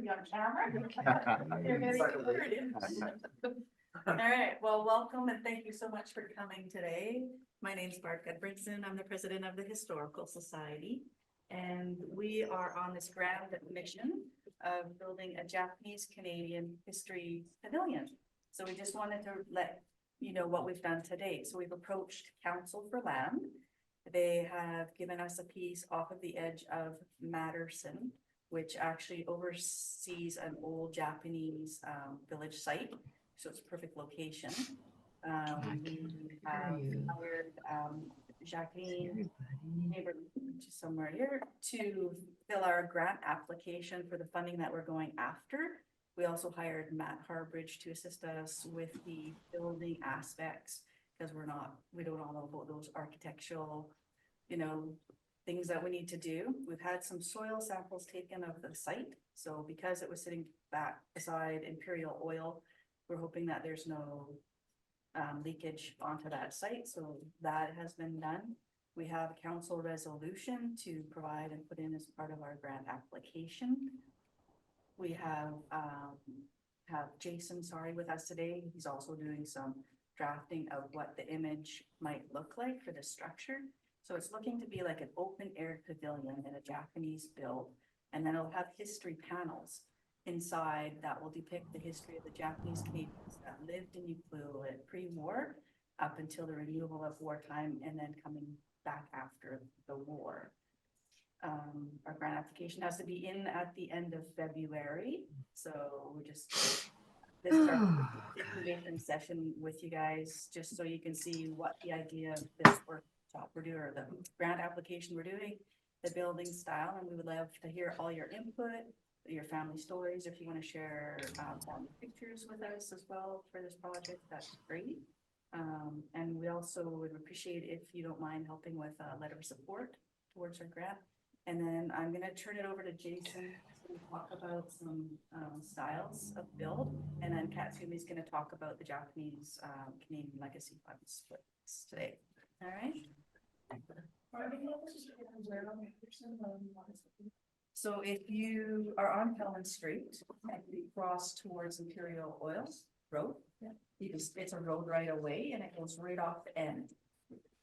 be on camera. You're getting recorded. All right, well, welcome and thank you so much for coming today. My name's Barb Edbridson. I'm the president of the Historical Society. And we are on this grand mission of building a Japanese Canadian history pavilion. So we just wanted to let you know what we've done to date. So we've approached Council for Land. They have given us a piece off of the edge of Matterson, which actually oversees an old Japanese village site. So it's a perfect location. We have hired Jacqueline neighbor somewhere here to fill our grant application for the funding that we're going after. We also hired Matt Harbridge to assist us with the building aspects because we don't all know about those architectural, things that we need to do. We've had some soil samples taken of the site. So because it was sitting back beside Imperial Oil, we're hoping that there's no leakage onto that site. So that has been done. We have a council resolution to provide and put in as part of our grant application. We have Jason, with us today. He's also doing some drafting of what the image might look like for the structure. So it's looking to be like an open air pavilion in a Japanese build. And then it'll have history panels inside that will depict the history of the Japanese Canadians that lived in Ucluelet pre-war up until the removal of wartime and then coming back after the war. Our grant application has to be in at the end of February. So we're just, this is our information session with you guys, just so you can see what the idea of this workshop we're doing, or the grant application we're doing, the building style, and we would love to hear all your input, your family stories. If you want to share family pictures with us as well for this project, that's great. And we also would appreciate if you don't mind helping with a letter of support towards our grant. And then I'm going to turn it over to Jason to talk about some styles of build. And then Katsumi is going to talk about the Japanese Canadian Legacy Funds today. All right. So if you are on Pelham Street and you cross towards Imperial Oil Road, it's a road right away and it goes right off the end.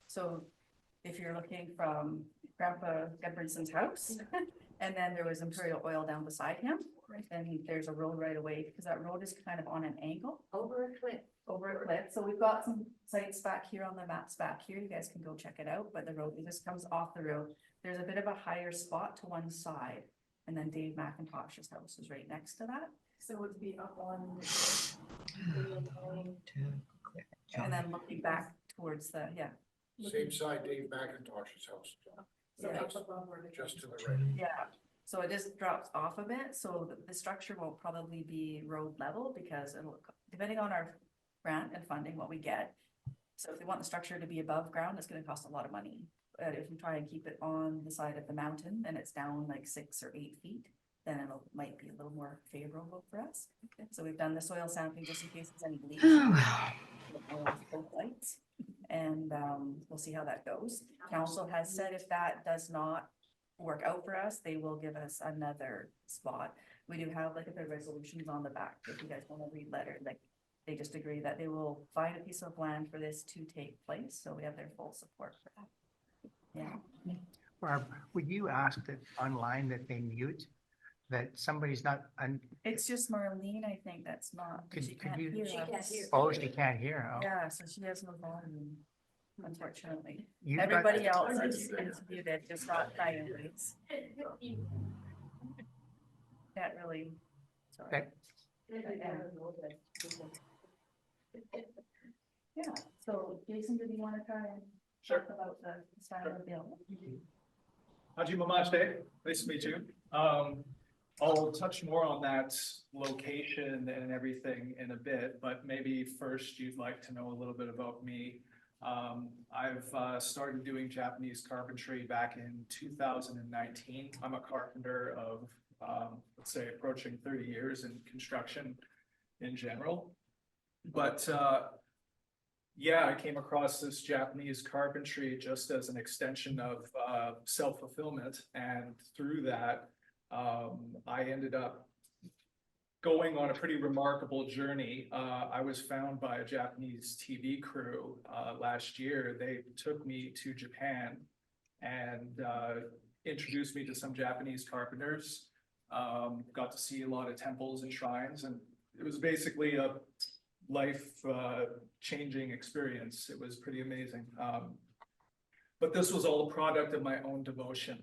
So if you're looking from Grandpa Edbrinson's house, and then there was Imperial Oil down beside him, and there's a road right away because that road is kind of on an angle. Over a cliff. So we've got some sites back here on the maps back here. You guys can go check it out, but the road, it just comes off the road. There's a bit of a higher spot to one side, and then Dave McIntosh's house is right next to that. So it would be up on and then looking back towards the, same side Dave McIntosh's house. So Just to the right. Yeah, so it just drops off a bit, so the structure will probably be road level because it'll, depending on our grant and funding, what we get. So if we want the structure to be above ground, it's gonna cost a lot of money. But if we try and keep it on the side of the mountain and it's down like 6 or 8 feet, then it'll might be a little more favorable for us. Okay. So we've done the soil sampling just in case there's any leaks. Both lights. And we'll see how that goes. Council has said if that does not work out for us, they will give us another spot. We do have like the resolutions on the back if you guys want to read letter, like they just agree that they will find a piece of land for this to take place. So we have their full support for that. Yeah. Barb, would you ask that online that they mute, that somebody's not, It's just Marlene, I think, that's not, Could- she could can't you- hear She us. oh, she can't hear. Oh. Yeah, so she has no volume, unfortunately. You've got- Everybody else is muted, just not Diane's. That really, sorry. Okay. Yeah, so Jason, did you want to try and talk about the style of the building? Hajime, nice to meet you. I'll touch more on that location and everything in a bit, but maybe first you'd like to know a little bit about me. I've started doing Japanese carpentry back in 2019. I'm a carpenter of, let's say, approaching 30 years in construction in general. But yeah, I came across this Japanese carpentry just as an extension of self-fulfillment, and through that, I ended up going on a pretty remarkable journey. I was found by a Japanese TV crew last year. They took me to Japan and introduced me to some Japanese carpenters. Got to see a lot of temples and shrines, and it was basically a life changing experience. It was pretty amazing. But this was all a product of my own devotion,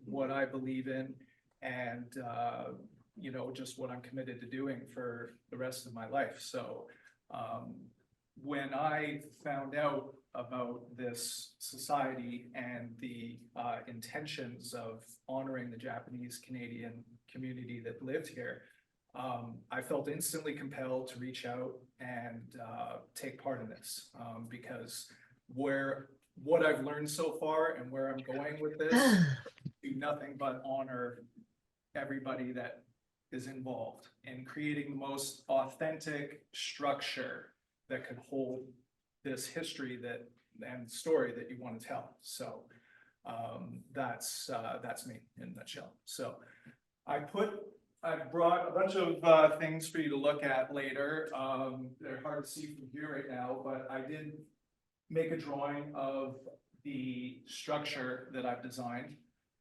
what I believe in, and you know, just what I'm committed to doing for the rest of my life. So when I found out about this society and the intentions of honoring the Japanese Canadian community that lived here, I felt instantly compelled to reach out and take part in this, because what I've learned so far and where I'm going with this do nothing but honor everybody that is involved in creating the most authentic structure that could hold this history and story that you want to tell. So that's me in a nutshell. So I brought a bunch of things for you to look at later. They're hard to see from here right now, but I did make a drawing of the structure that I've designed.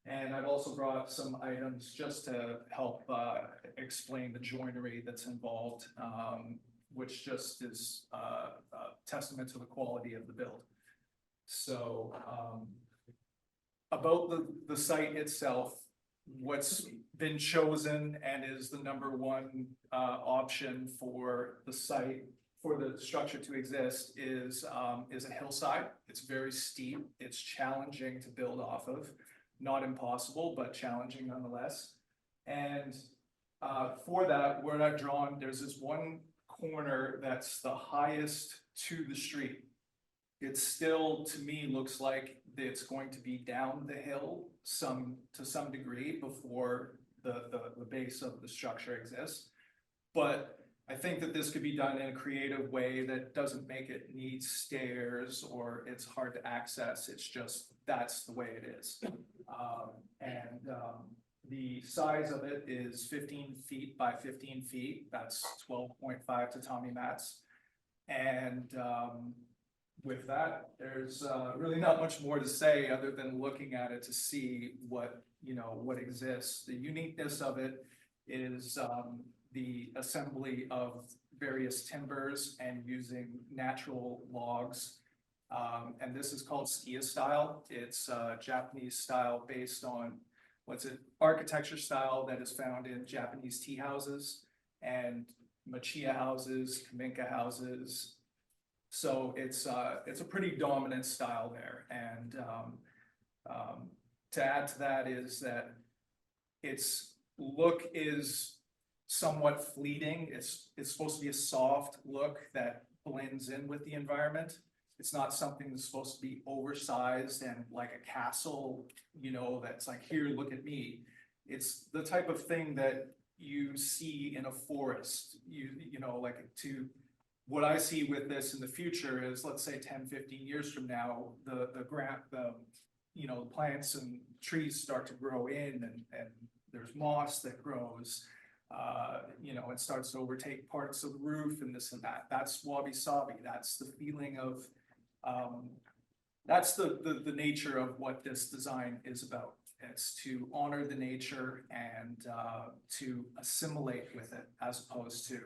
And I've also brought some items just to help explain the joinery that's involved, which just is a testament to the quality of the build. So about the site itself, what's been chosen and is the #1 option for the site, for the structure to exist, is a hillside. It's very steep. It's challenging to build off of. Not impossible, but challenging nonetheless. And for that, what I've drawn, there's this one corner that's the highest to the street. It still, to me, looks like it's going to be down the hill to some degree before the base of the structure exists. But I think that this could be done in a creative way that doesn't make it need stairs or it's hard to access. It's just, that's the way it is. The size of it is 15 feet by 15 feet. That's 12.5 tatami mats. And with that, there's really not much more to say other than looking at it to see what exists. The uniqueness of it is the assembly of various timbers and using natural logs. And this is called skia style. It's Japanese style based on architecture style that is found in Japanese tea houses and machiya houses, kaminka houses. So it's a pretty dominant style there. And to add to that is that its look is somewhat fleeting. It's supposed to be a soft look that blends in with the environment. It's not something that's supposed to be oversized and like a castle, that's like, here, look at me. It's the type of thing that you see in a forest. What I see with this in the future is, let's say 10, 15 years from now, the plants and trees start to grow in and there's moss that grows, it starts to overtake parts of the roof and this and that. That's wabi-sabi. That's the feeling of, that's the nature of what this design is about. It's to honor the nature and to assimilate with it, as opposed to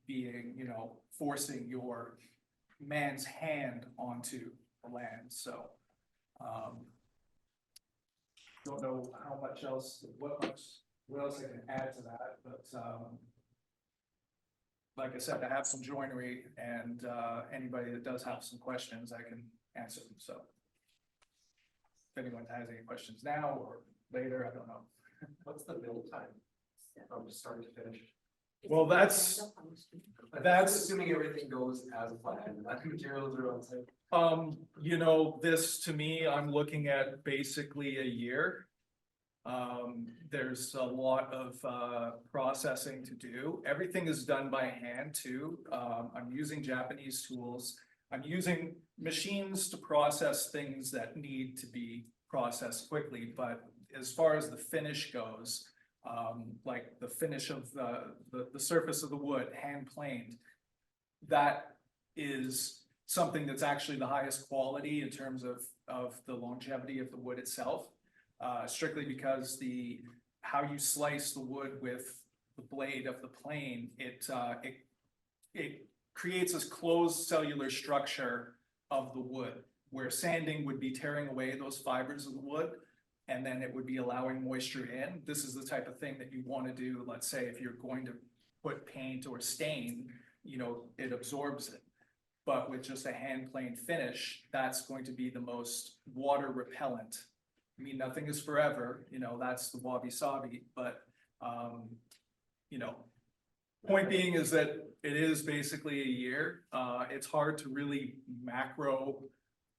being, forcing your man's hand onto the land. So, don't know how much else, what else I can add to that, but like I said, I have some joinery, and anybody that does have some questions, I can answer them. So if anyone has any questions now or later, I don't know. What's the build time from start to finish? Well, that's assuming everything goes as planned, that materials are on site. This, to me, I'm looking at basically a year. There's a lot of processing to do. Everything is done by hand too. I'm using Japanese tools. I'm using machines to process things that need to be processed quickly, but as far as the finish goes, like the finish of the surface of the wood, hand planed. That is something that's actually the highest quality in terms of the longevity of the wood itself. Strictly because how you slice the wood with the blade of the plane, it creates this closed cellular structure of the wood, where sanding would be tearing away those fibers of the wood, and then it would be allowing moisture in. This is the type of thing that you want to do, let's say, if you're going to put paint or stain, you know, it absorbs it. But with just a hand plane finish, that's going to be the most water repellent. I mean, nothing is forever, you know, that's the wabi-sabi, but, you know, point being is that it is basically a year. It's hard to really macro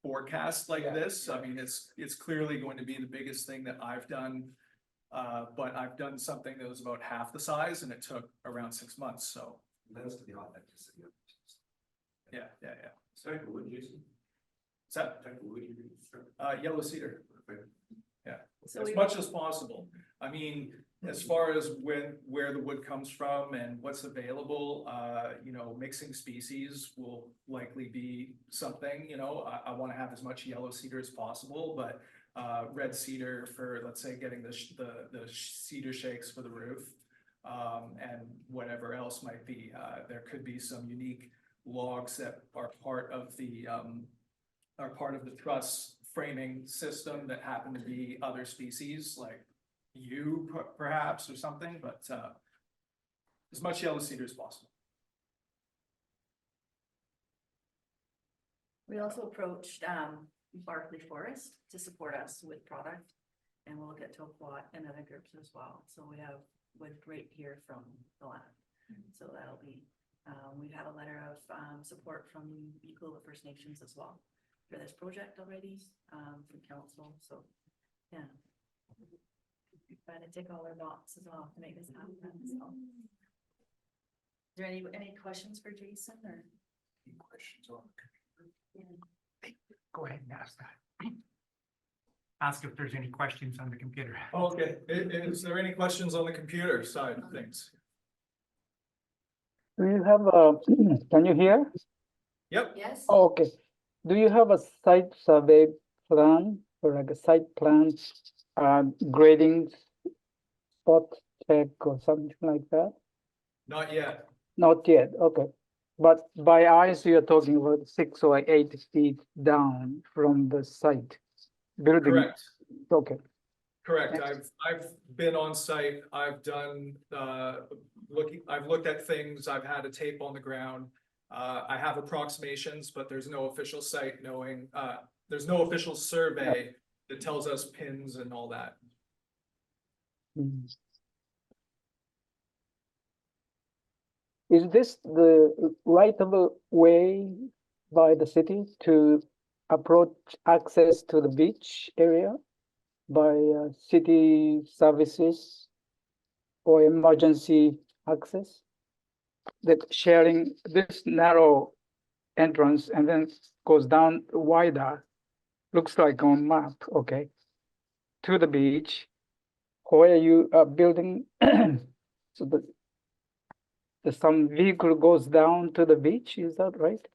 forecast like this. I mean, it's clearly going to be the biggest thing that I've done. But I've done something that was about half the size and it took around 6 months, so. Yeah. Sorry, wood Jason? Is that, Type of wood you use? yellow cedar? So As we- much as possible. I mean, as far as where the wood comes from and what's available, you know, mixing species will likely be something, you know, I want to have as much yellow cedar as possible, but red cedar for, let's say, getting the cedar shakes for the roof, and whatever else might be. There could be some unique logs that are part of the truss framing system that happen to be other species, like perhaps or something, but as much yellow cedar as possible. We also approached Barkley Forest to support us with product, and we'll look at Toquat and other groups as well. So we have wood right here from the land. So that'll be, we have a letter of support from Ucluelet First Nations as well for this project already, from council. So yeah, trying to tick all our boxes off to make this happen. So, is there any questions for Jason or? Any questions on? Go ahead and ask that. Ask if there's any questions on the computer. Okay, is there any questions on the computer side of things? Do you have a, can you hear? Yep. Yes. Oh, okay. Do you have a site survey plan or like a site plan, grading spot check or something like that? Not yet. Not yet, okay. But by eyes, you're talking about 6 or 8 feet down from the site building. Correct. Okay, Correct. Yes. I've been on site. I've done, I've looked at things. I've had a tape on the ground. I have approximations, but there's no official site knowing, there's no official survey that tells us pins and all that. Mm. Is this the right of the way by the city to approach access to the beach area by city services or emergency access? That sharing this narrow entrance and then goes down wider, looks like on map, okay, to the beach where you are building. So some vehicle goes down to the beach, is that right?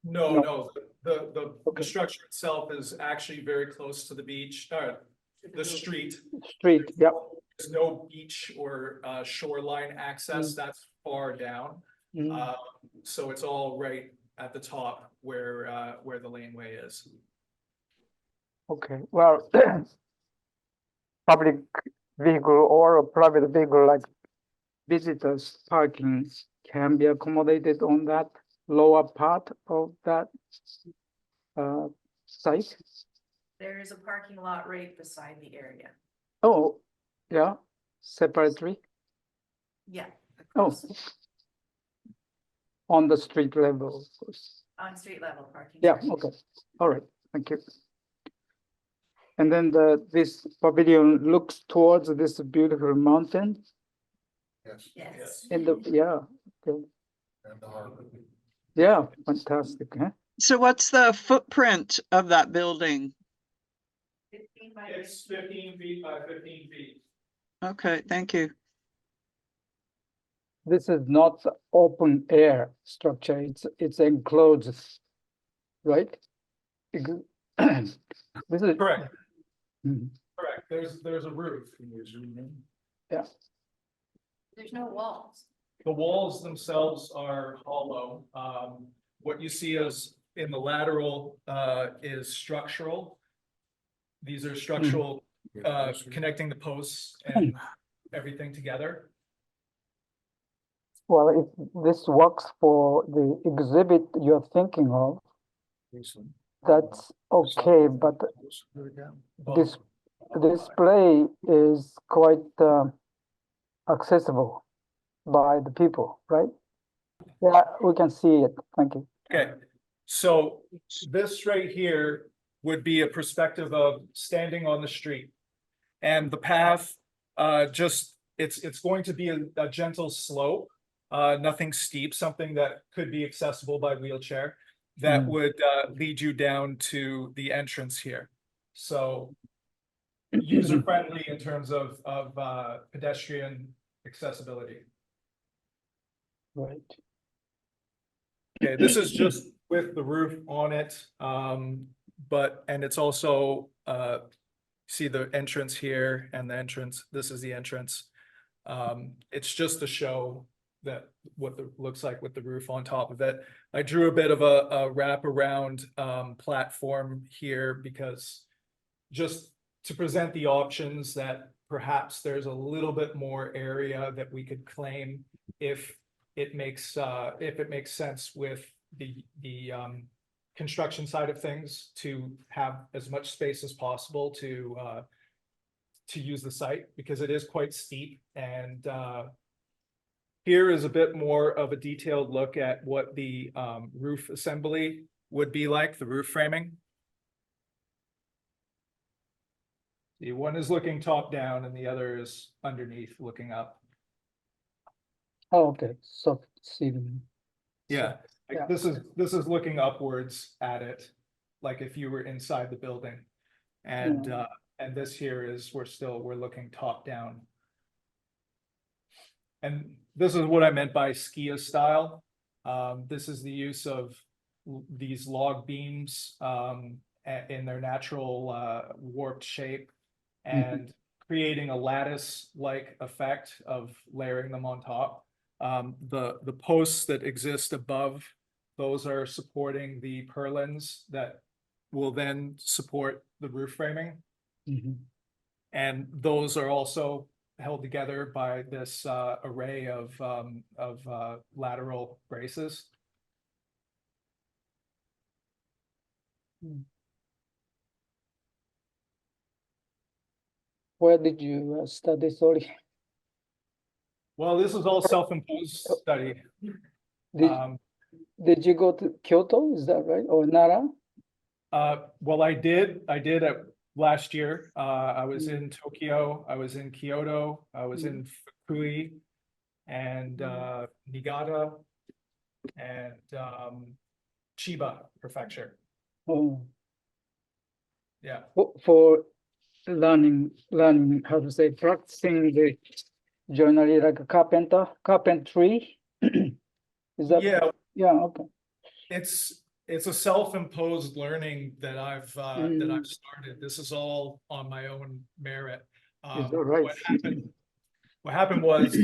No, the Okay. structure itself is actually very close to the beach, the street. Street, yeah. There's no beach or shoreline access. That's far down. Mm. So it's all right at the top where the laneway is. Okay, well, public vehicle or a private vehicle like visitors parking can be accommodated on that lower part of that site. There is a parking lot right beside the area. Oh, yeah, separately Yeah. Oh. across- on the street level, of course. On street level parking. Yeah, sorry. okay, all right, thank you. And then this pavilion looks towards this beautiful mountain Yes, Yes. in the, yeah, okay. and the harbor. Yeah, fantastic, huh? So what's the footprint of that building? 15 by It's 15 feet by 15 feet. Okay, thank you. This is not open air structure, it's enclosed, right? This is. Correct, Mhm. correct. There's a roof. Yeah, There's no walls. The walls themselves are hollow. What you see is in the lateral, is structural. These are structural, connecting the posts and everything together. well, if this works for the exhibit you're thinking of, that's okay, but this display is quite accessible by the people, right? Yeah, we can see it. Thank you. Okay, so this right here would be a perspective of standing on the street. And the path, it's going to be a gentle slope, nothing steep, something that could be accessible by wheelchair. That would lead you down to the entrance here. So user friendly in terms of pedestrian accessibility. Right. Okay, this is just with the roof on it, and it's also, see the entrance here and the entrance, this is the entrance. It's just to show that what it looks like with the roof on top of it. I drew a bit of a wraparound platform here because just to present the options that perhaps there's a little bit more area that we could claim if it makes sense with the construction side of things to have as much space as possible to use the site, because it is quite steep. And here is a bit more of a detailed look at what the roof assembly would be like, the roof framing. The one is looking top down and the other is underneath looking up. Oh, okay, soft ceiling. Yeah, Yeah. this is looking upwards at it, like if you were inside the building. And and this here is, we're looking top down. And this is what I meant by Skia style. This is the use of these log beams in their natural warped shape, and creating a lattice-like effect of layering them on top. The posts that exist above, those are supporting the purlins that will then support the roof framing. And those are also held together by this array of lateral braces. Where did you study? Sorry. Well, this is all self-imposed study. Did you go to Kyoto? Is that right? Or Nara? Well, I did at last year. I was in Tokyo, I was in Kyoto, I was in Fukui and Niigata and Chiba Prefecture. Oh, Yeah. for learning how to say, practicing the journey like a carpentry. Is that? Yeah, okay. It's a self-imposed learning that I've started. This is all on my own merit. Is that right? What happened was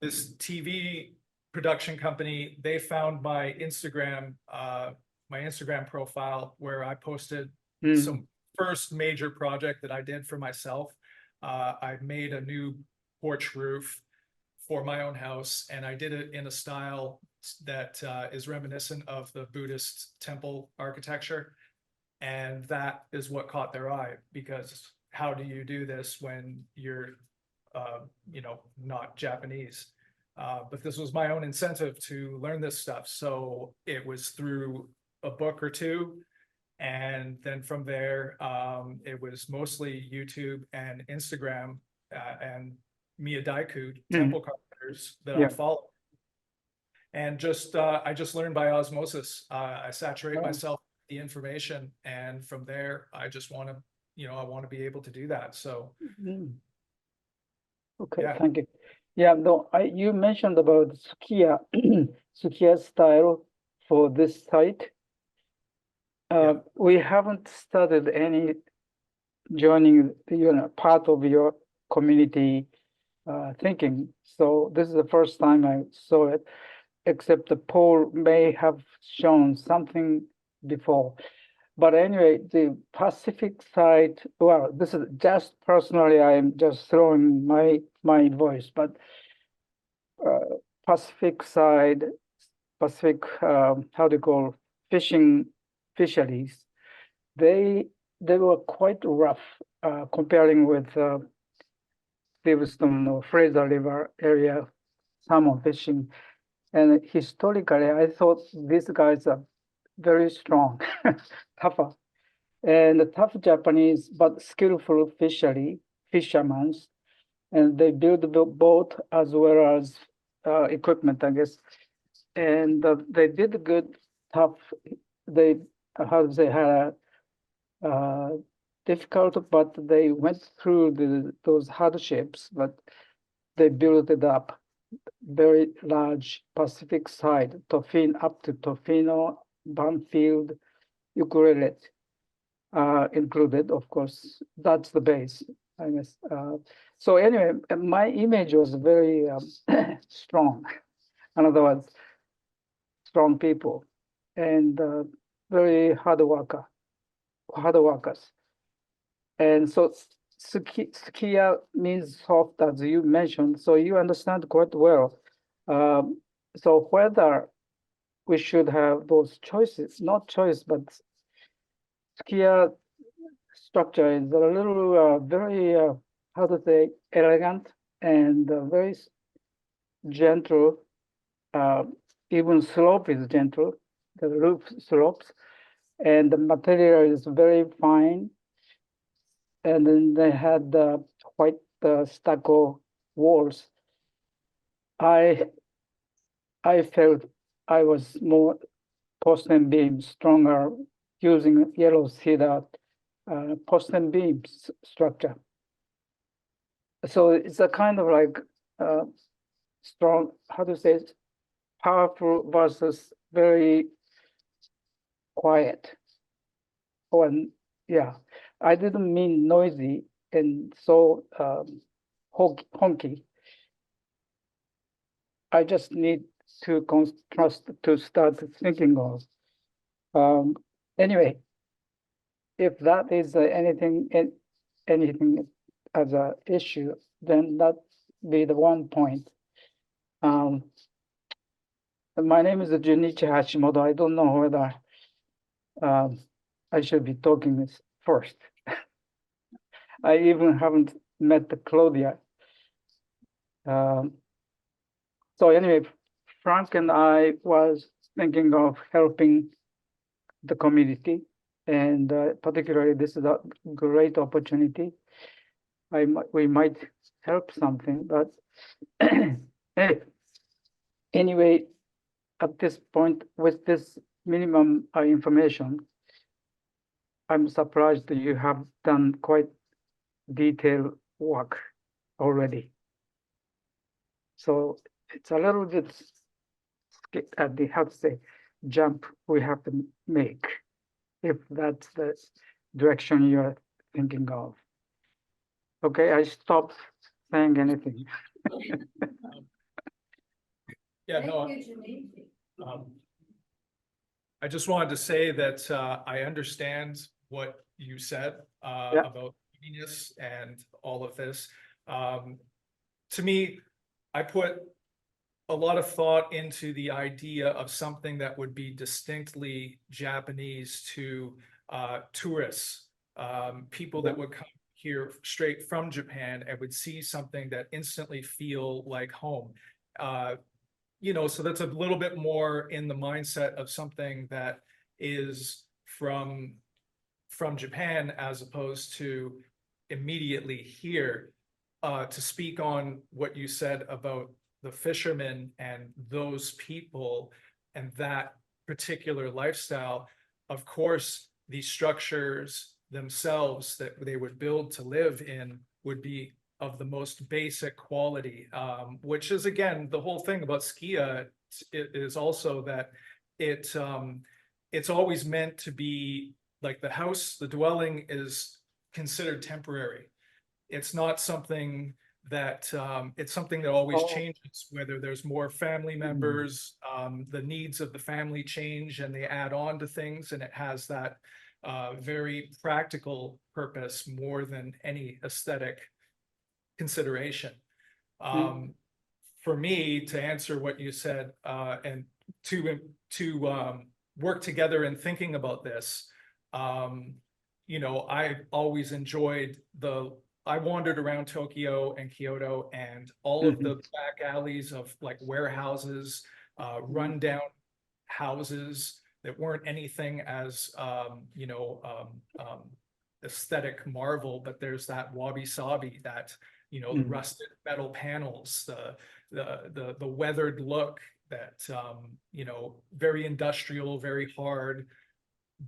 this TV production company, they found my Instagram profile where I posted some first major project that I did for myself. I made a new porch roof for my own house, and I did it in a style that is reminiscent of the Buddhist temple architecture. And that is what caught their eye, because how do you do this when you're, not Japanese? But this was my own incentive to learn this stuff. So it was through a book or two. And then from there, it was mostly YouTube and Instagram and Miyadaiku temple carpenters that I follow. And I just learned by osmosis. I saturate myself with the information, and from there, I just want to, I want to be able to do that. So, Okay, Yeah. thank you. Yeah, no, you mentioned about Sukiya, Sukiya style for this site. Yeah. We haven't started any joining, part of your community thinking. So this is the first time I saw it, except the poll may have shown something before. But anyway, the Pacific side, well, this is just personally, I'm just throwing my voice, but Pacific side, Pacific, how do you call, fishing fisheries, they were quite rough comparing with Livingston or Fraser River area salmon fishing. And historically, I thought these guys are very strong, tougher, and tough Japanese, but skillful fishermen. And they build the boat as well as equipment, I guess. And they did good, tough. They, how to say, had a difficult, but they went through those hardships, but they built it up. Very large Pacific side, Tofino up to Tofino, Banfield, Ucluelet included, of course. That's the base, I guess. So anyway, my image was very strong. In other words, strong people and very hard workers. And so Sukiya means soft, as you mentioned, so you understand quite well. So whether we should have those choices, not choice, but Sukiya structure is a little very, how to say, elegant and very gentle. Even slope is gentle, the roof slopes, and the material is very fine. And then they had the white stucco walls. I felt I was more porcelain beam, stronger, using yellow cedar porcelain beam structure. So it's a kind of like strong, how to say it, powerful versus very quiet. Oh, and yeah, I didn't mean noisy and so honky. I just need to contrast to start thinking of. Anyway, if that is anything as a issue, then that be the one point. My name is Junichi Hashimoto. I don't know whether I should be talking this first. I even haven't met Claudia. So anyway, Frank and I was thinking of helping the community, and particularly this is a great opportunity. We might help something, but anyway, at this point, with this minimum information, I'm surprised that you have done quite detailed work already. So it's a little bit at the, how to say, jump we have to make, if that's the direction you're thinking of. Okay, I stopped saying anything. Yeah, no, I just wanted to say that I understand what you said Yeah. about genius and all of this. To me, I put a lot of thought into the idea of something that would be distinctly Japanese to tourists, people that would come here straight from Japan and would see something that instantly feel like home. You know, so that's a little bit more in the mindset of something that is from Japan as opposed to immediately here. To speak on what you said about the fishermen and those people and that particular lifestyle, of course, these structures themselves that they would build to live in would be of the most basic quality, which is again, the whole thing about Skia is also that it's always meant to be like the house, the dwelling is considered temporary. It's not something that it's something that always Oh. changes, whether there's more family members, the needs of the family change and they add on to things, and it has that very practical purpose more than any aesthetic consideration. For me, to answer what you said, and to work together in thinking about this, you know, I always enjoyed I wandered around Tokyo and Kyoto, and all of the back alleys of like warehouses, rundown houses that weren't anything as you know, aesthetic marvel, but there's that wabi-sabi, that, you know, the rusted metal panels, the weathered look, that you know, very industrial, very hard,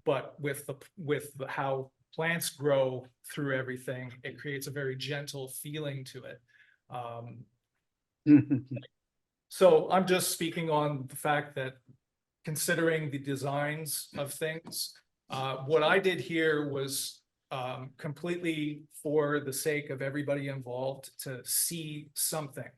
but with the how plants grow through everything, it creates a very gentle feeling to it. So I'm just speaking on the fact that, considering the designs of things, what I did here was completely for the sake of everybody involved to see something.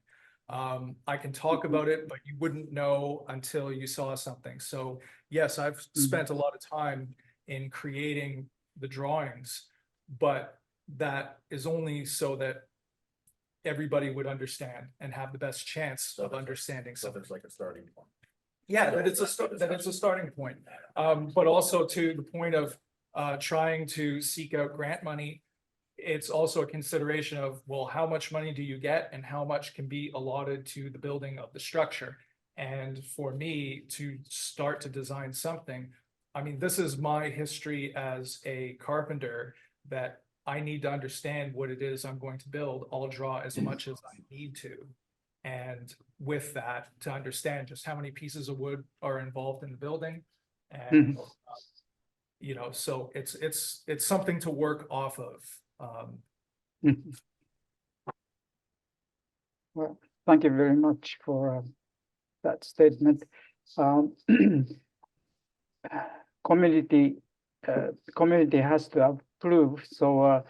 I can talk about it, but you wouldn't know until you saw something. So yes, I've spent a lot of time in creating the drawings, but that is only so that everybody would understand and have the best chance of understanding So something. there's like a starting point. Yeah, that it's a starting point. But also to the point of trying to seek out grant money, it's also a consideration of, well, how much money do you get and how much can be allotted to the building of the structure? And for me to start to design something, I mean, this is my history as a carpenter, that I need to understand what it is I'm going to build. I'll draw as much as I need to. And with that, to understand just how many pieces of wood are involved in the building. And, you know, so it's something to work off of. Well, thank you very much for that statement. Community has to approve, so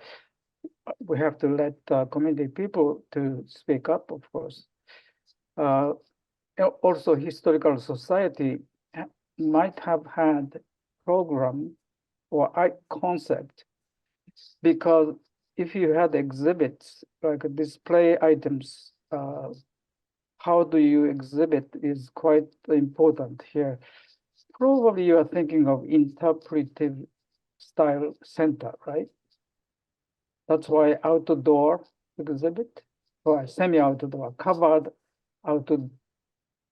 we have to let community people to speak up, of course. Also, Historical Society might have had program or concept, because if you had exhibits like display items, how do you exhibit is quite important here. Probably you are thinking of interpretive style center, right? That's why outdoor exhibit or semi-outdoor, covered outdoor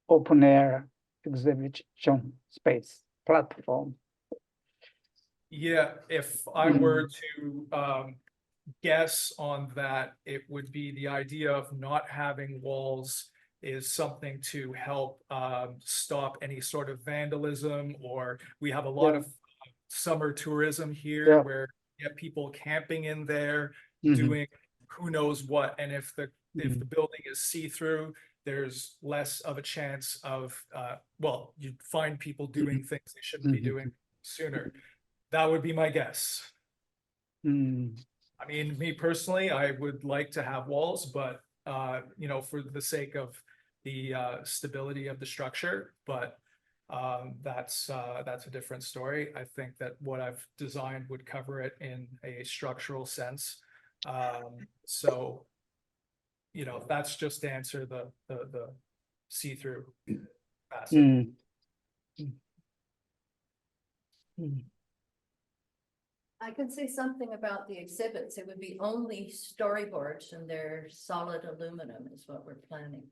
open air exhibition space platform. Yeah, if I were to guess on that, it would be the idea of not having walls is something to help stop any sort of vandalism, or we have a lot of summer tourism here where you have people camping in there doing who knows what, and if the building is see-through, there's less of a chance of well, you find people doing things they shouldn't be doing sooner. That would be my guess. I mean, me personally, I would like to have walls, but you know, for the sake of the stability of the structure, but that's a different story. I think that what I've designed would cover it in a structural sense. So, you know, that's just to answer the see-through facet. I can say something about the exhibits. It would be only storyboards, and they're solid aluminum is what we're planning.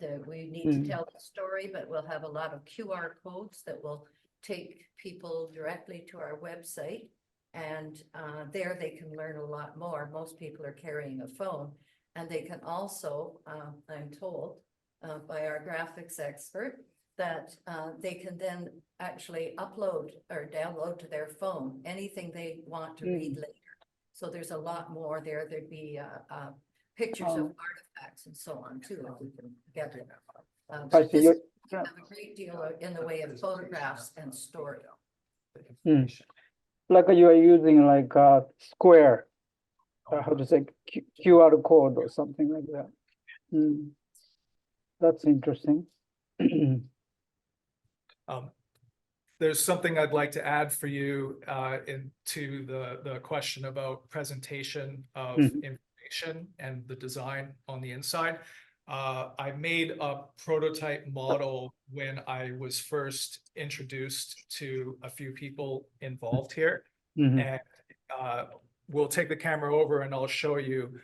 That we need to tell the story, but we'll have a lot of QR codes that will take people directly to our website. And there they can learn a lot more. Most people are carrying a phone, and they can also, I'm told by our graphics expert, that they can then actually upload or download to their phone anything they want to read later. So there's a lot more there. There'd be pictures Oh. of artifacts and so on too, if we can get it. I But see. this You have a great deal in the way of photographs and story. like you are using like a square, how to say QR code or something like that. That's interesting. There's something I'd like to add for you into the question about presentation of Mhm. information and the design on the inside. I made a prototype model when I was first introduced to a few people involved here. Mhm. And we'll take the camera over and I'll show you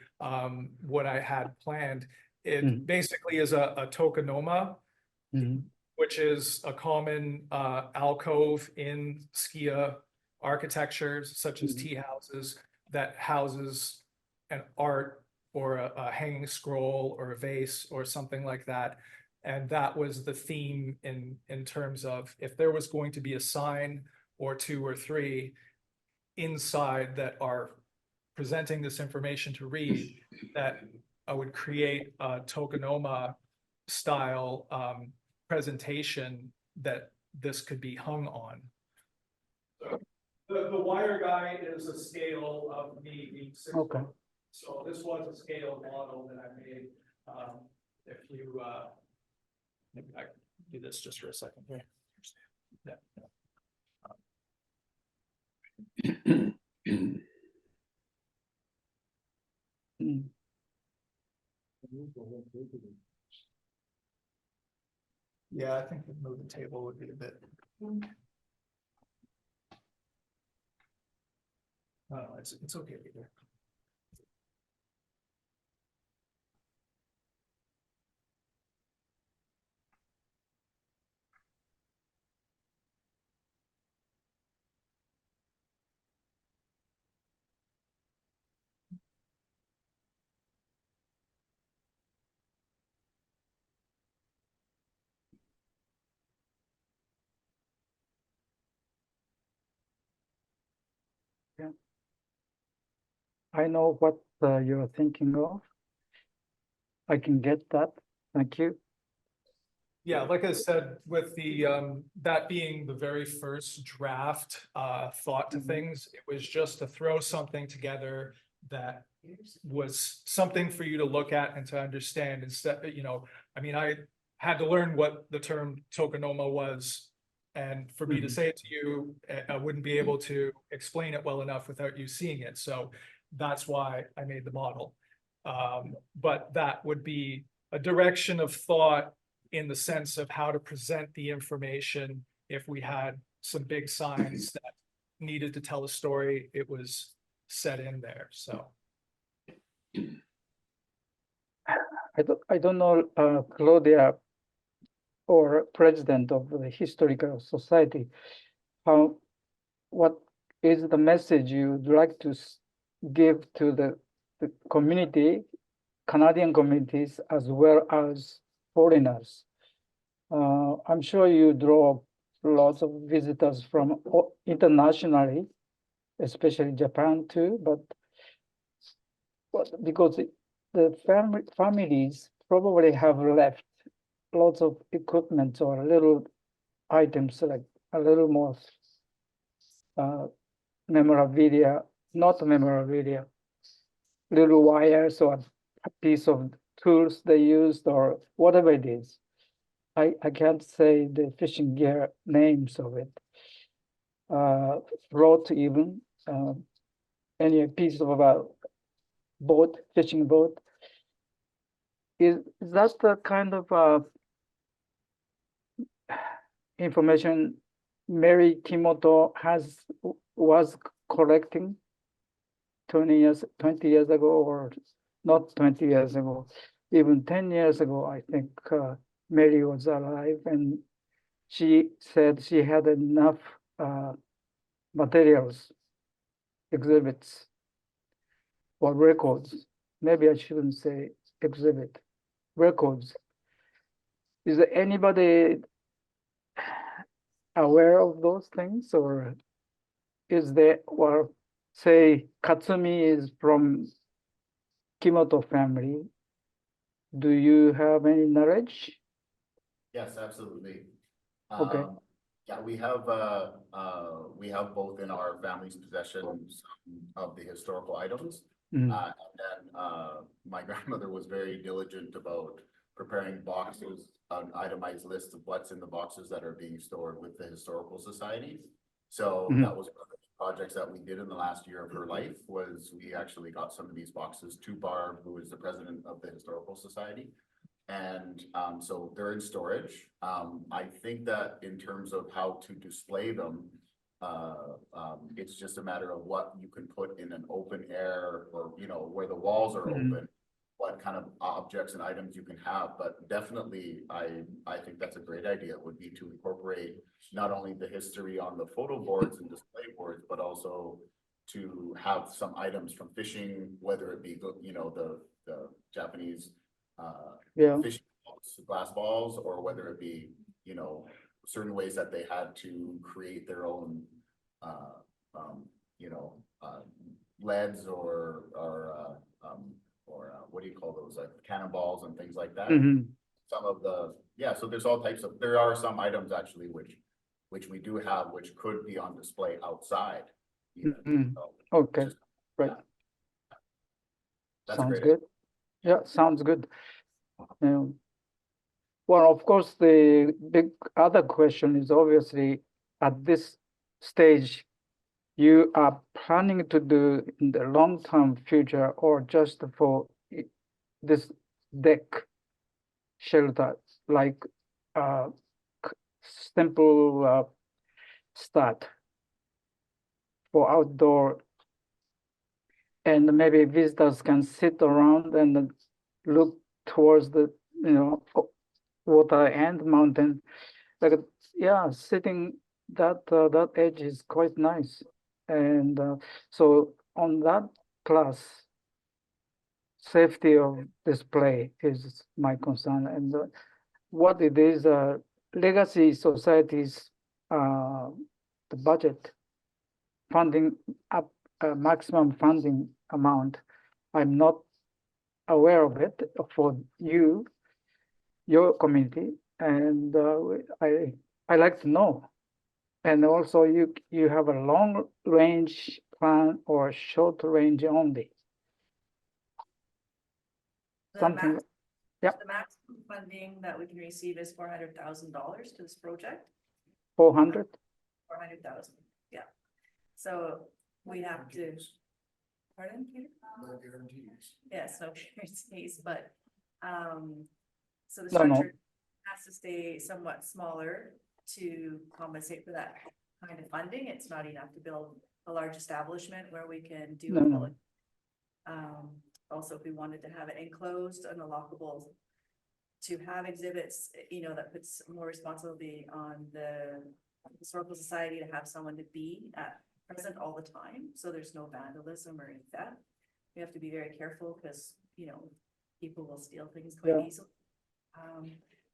what I had planned. It Mhm. basically is a tokonoma, Mhm. which is a common alcove in Skia architecture, such as Mhm. tea houses, that houses an art or a hanging scroll or a vase or something like that. And that was the theme in terms of if there was going to be a sign or two or three inside that are presenting this information to read, that I would create a tokonoma style presentation that this could be hung on. So the wire guy is a scale of me being 6 Okay. foot. So this was a scale model that I made. If you maybe I can do this just for a second here. Yeah. Mm. Yeah, I think move the table would be a bit. No, it's okay either. I know what you're thinking of. I can get that. Thank you. Yeah, like I said, with the that being the very first draft thought to Mhm. things, it was just to throw something together that was something for you to look at and to understand instead, I mean, I had to learn what the term tokonoma was. And for me to Mhm. say it to you, I wouldn't be able to explain it well enough without you seeing it. So that's why I made the model. But that would be a direction of thought in the sense of how to present the information. If we had some big signs that needed to tell a story, it was set in there, so. I don't know, Claudia or president of the Historical Society, what is the message you'd like to give to the community, Canadian communities, as well as foreigners? I'm sure you draw lots of visitors from internationally, especially Japan too, but because the families probably have left lots of equipment or little items like a little more memorabilia, not memorabilia, little wires or a piece of tools they used or whatever it is. I can't say the fishing gear names of it. Float even, any piece of a boat, fishing boat. Is that the kind of information Mary Kimoto was collecting 20 years ago, or not 20 years ago, even 10 years ago, I think Mary was alive, and she said she had enough materials, exhibits, or records. Maybe I shouldn't say exhibit, records. Is there anybody aware of those things, or is there, or say Katsumi is from Kimoto family. Do you have any knowledge? Yes, absolutely. Okay. Yeah, we have both in our family's possession some of the historical items. Mm. And then, my grandmother was very diligent about preparing boxes, an itemized list of what's in the boxes that are being stored with the Historical Society. So Mhm. that was one of the projects that we did in the last year of her life, was we actually got some of these boxes to Barb, who is the president of the Historical Society. And so they're in storage. I think that in terms of how to display them, it's just a matter of what you can put in an open air, or, you know, where the walls are Mhm. open, what kind of objects and items you can have. But definitely, I think that's a great idea, would be to incorporate not only the history on the photo boards and display boards, but also to have some items from fishing, whether it be, you know, the Japanese Yeah. fishing balls, glass balls, or whether it be, you know, certain ways that they had to create their own, you know, leads or what do you call those, like cannonballs and things like that. Mhm. Some of the, yeah, so there's all types of, there are some items actually which we do have, which could be on display outside even. Mhm. So, Okay, just- right. yeah. That's Sounds great. good. Yeah, sounds good. Well, of course, the big other question is obviously at this stage, you are planning to do in the long-term future or just for this deck shelter, like simple start for outdoor, and maybe visitors can sit around and look towards the, you know, water and mountain. Like, yeah, sitting that edge is quite nice. And so on that class, safety of display is my concern. And what it is, legacy societies, the budget funding up maximum funding amount. I'm not aware of it for you, your community, and I like to know. And also, you have a long range plan or short range only. The Something, max, yeah. the maximum funding that we can receive is $400,000 to this project, 400. 400,000, yeah. So we have to, pardon, Peter? No guarantees. Yes, no guarantees, but, so the No, no. structure has to stay somewhat smaller to compensate for that kind of funding. It's not enough to build a large establishment where we can do. No, no. Also, if we wanted to have it enclosed and lockable, to have exhibits, you know, that puts more responsibility on the Historical Society to have someone to be present all the time, so there's no vandalism or any theft. We have to be very careful because, you know, people will steal things quite Yeah. easily.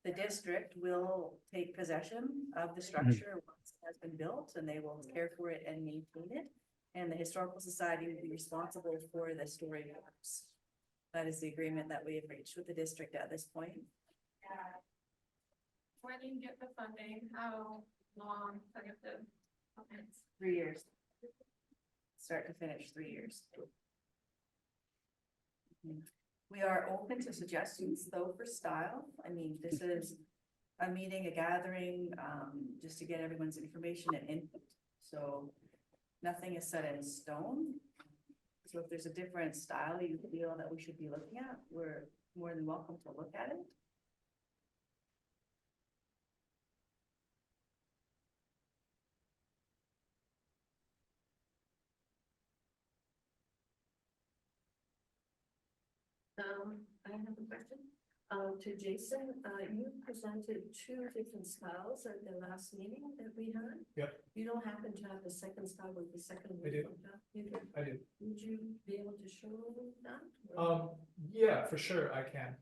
The district will take possession of the structure once it has been built, and they will care for it and maintain it. And the Historical Society will be responsible for the storyboards. That is the agreement that we have reached with the district at this point. When you get the funding, how long, I get the, 3 years. Start to finish, 3 years. We are open to suggestions though for style. I mean, this is a meeting, a gathering, just to get everyone's information and input. So nothing is set in stone. So if there's a different style you feel that we should be looking at, we're more than welcome to look at it. I have a question. To Jason, you presented 2 different styles at the last meeting that we had. Yep. You don't happen to have the second style with the second. I do. You do? I do. Would you be able to show that? or- Yeah, for sure, I can.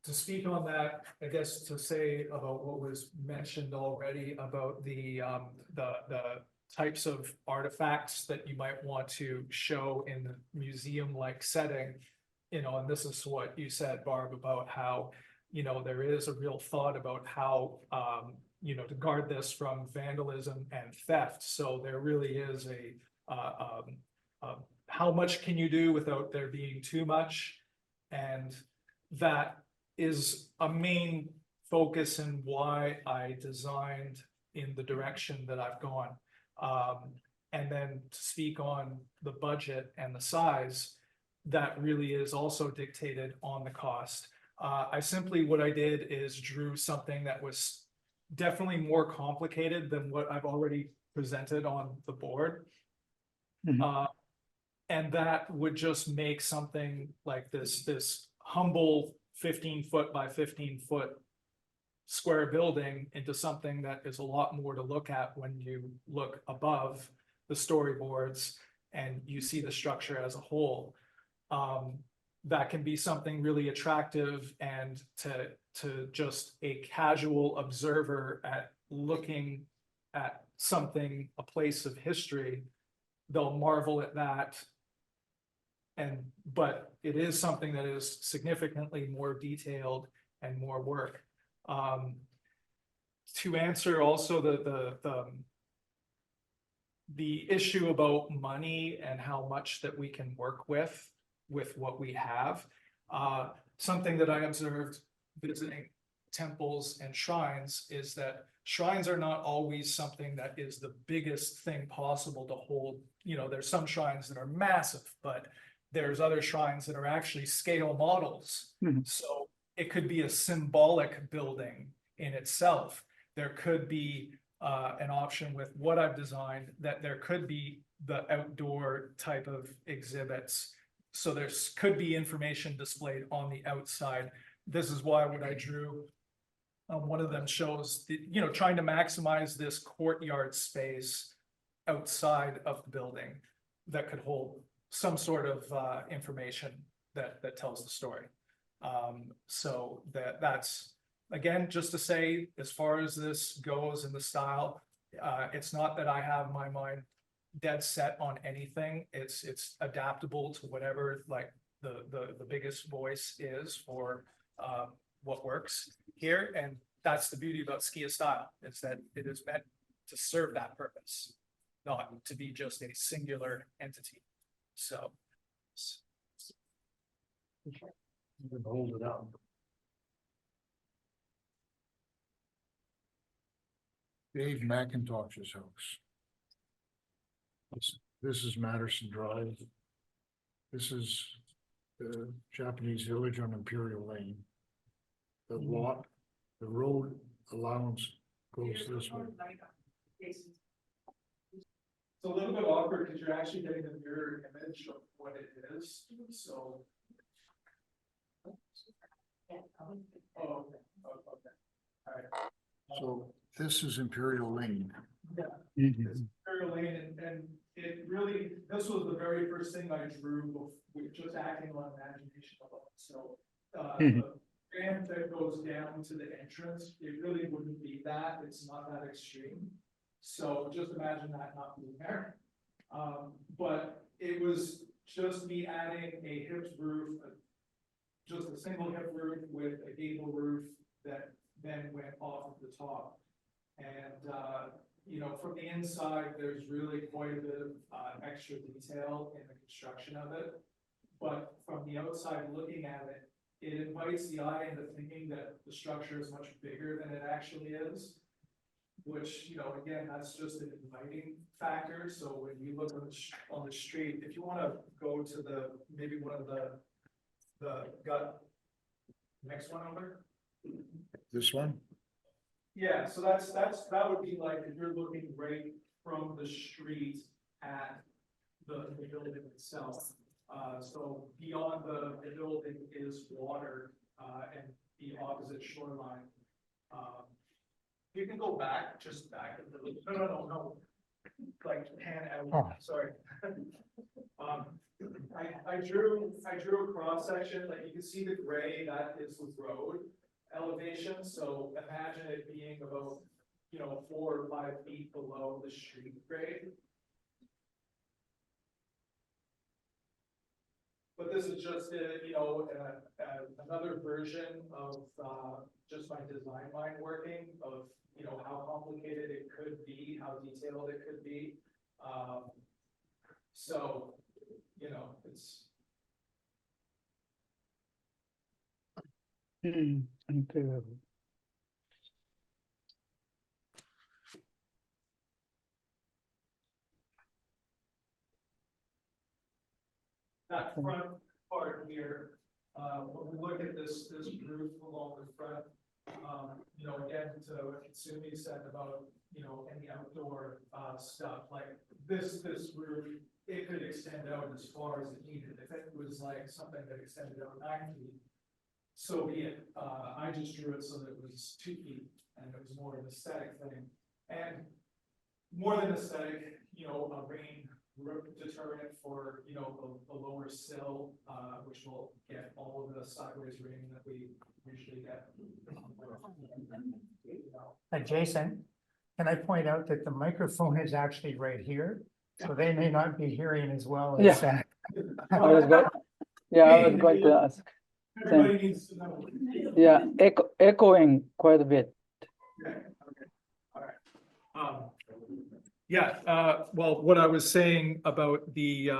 To speak on that, I guess to say about what was mentioned already about the types of artifacts that you might want to show in the museum-like setting. you know, and this is what you said, Barb, about how, you know, there is a real thought about how, you know, to guard this from vandalism and theft. So there really is how much can you do without there being too much? And that is a main focus in why I designed in the direction that I've gone. And then to speak on the budget and the size, that really is also dictated on the cost. What I did is drew something that was definitely more complicated than what I've already presented on the board. And that would just make something like this humble 15-foot by 15-foot square building into something that is a lot more to look at when you look above the storyboards and you see the structure as a whole. That can be something really attractive, and to just a casual observer at looking at something, a place of history, they'll marvel at that. But it is something that is significantly more detailed and more work. To answer also the issue about money and how much that we can work with what we have, something that I observed visiting temples and shrines is that shrines are not always something that is the biggest thing possible to hold. You know, there's some shrines that are massive, but there's other shrines that are actually scale models. So it could be a symbolic building in itself. There could be an option with what I've designed, that there could be the outdoor type of exhibits. So there could be information displayed on the outside. This is why what I drew, one of them shows, you know, trying to maximize this courtyard space outside of the building that could hold some sort of information that tells the story. So that's, again, just to say, as far as this goes in the style, it's not that I have my mind dead set on anything. It's adaptable to whatever, like, the biggest voice is for what works here. And that's the beauty about Skia style, is that it is meant to serve that purpose, not to be just a singular entity. So You can hold it up. Dave McIntosh's house. This is Madison Drive. This is the Japanese village on Imperial Lane. The lot, the road allowance goes this way. it's a little bit awkward because you're actually getting a mirror image of what it is. So. Oh, okay. All right. So this is Imperial Lane. Yeah, it's Imperial Lane, and it really, this was the very first thing I drew with just acting on imagination alone. So the ramp that goes down to the entrance, it really wouldn't be that. It's not that extreme. So just imagine that not being there. But it was just me adding a hip roof, just a single hip roof with a gable roof that then went off of the top. And, you know, from the inside, there's really quite a bit of extra detail in the construction of it. But from the outside looking at it, it invites the eye into thinking that the structure is much bigger than it actually is. Which, you know, again, that's just an inviting factor. So when you look on the street, if you want to go to maybe one of the next one over. This one? Yeah, so that would be like if you're looking right from the street at the building itself. So beyond the building is water and the opposite shoreline. You can go back, just back. No. Like pan out. Oh. Sorry. I drew a cross section. Like you can see the gray, that is the road elevation. So imagine it being about, you know, 4 or 5 feet below the street grade. But this is just, another version of, just my design mind working of, how complicated it could be, how detailed it could be. So, it's, Imperial. that front part here, when we look at this roof along the front, again, to what Katsumi said about, any outdoor, stuff, like this roof, it could extend out as far as it needed. If it was like something that extended out 9 feet, so be it. I just drew it so that it was 2 feet and it was more of an aesthetic thing. And more than aesthetic, a rain deterrent for, a lower sill, which will get all of the sideways rain that we usually get. Jason, can I point out that the microphone is actually right here? So they may not be hearing as well as. Yeah. I was going to ask. Everybody needs to know. Yeah, echoing quite a bit. Okay, all right. Well, what I was saying about the,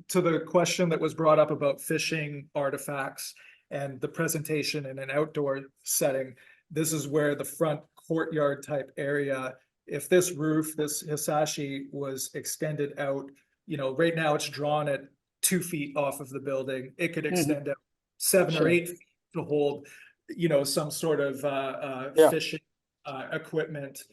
to the question that was brought up about fishing artifacts and the presentation in an outdoor setting, this is where the front courtyard type area, if this roof, this Hisashi was extended out, right now it's drawn at 2 feet off of the building, it could extend out 7 or 8 feet to hold, some sort of, fishing, equipment,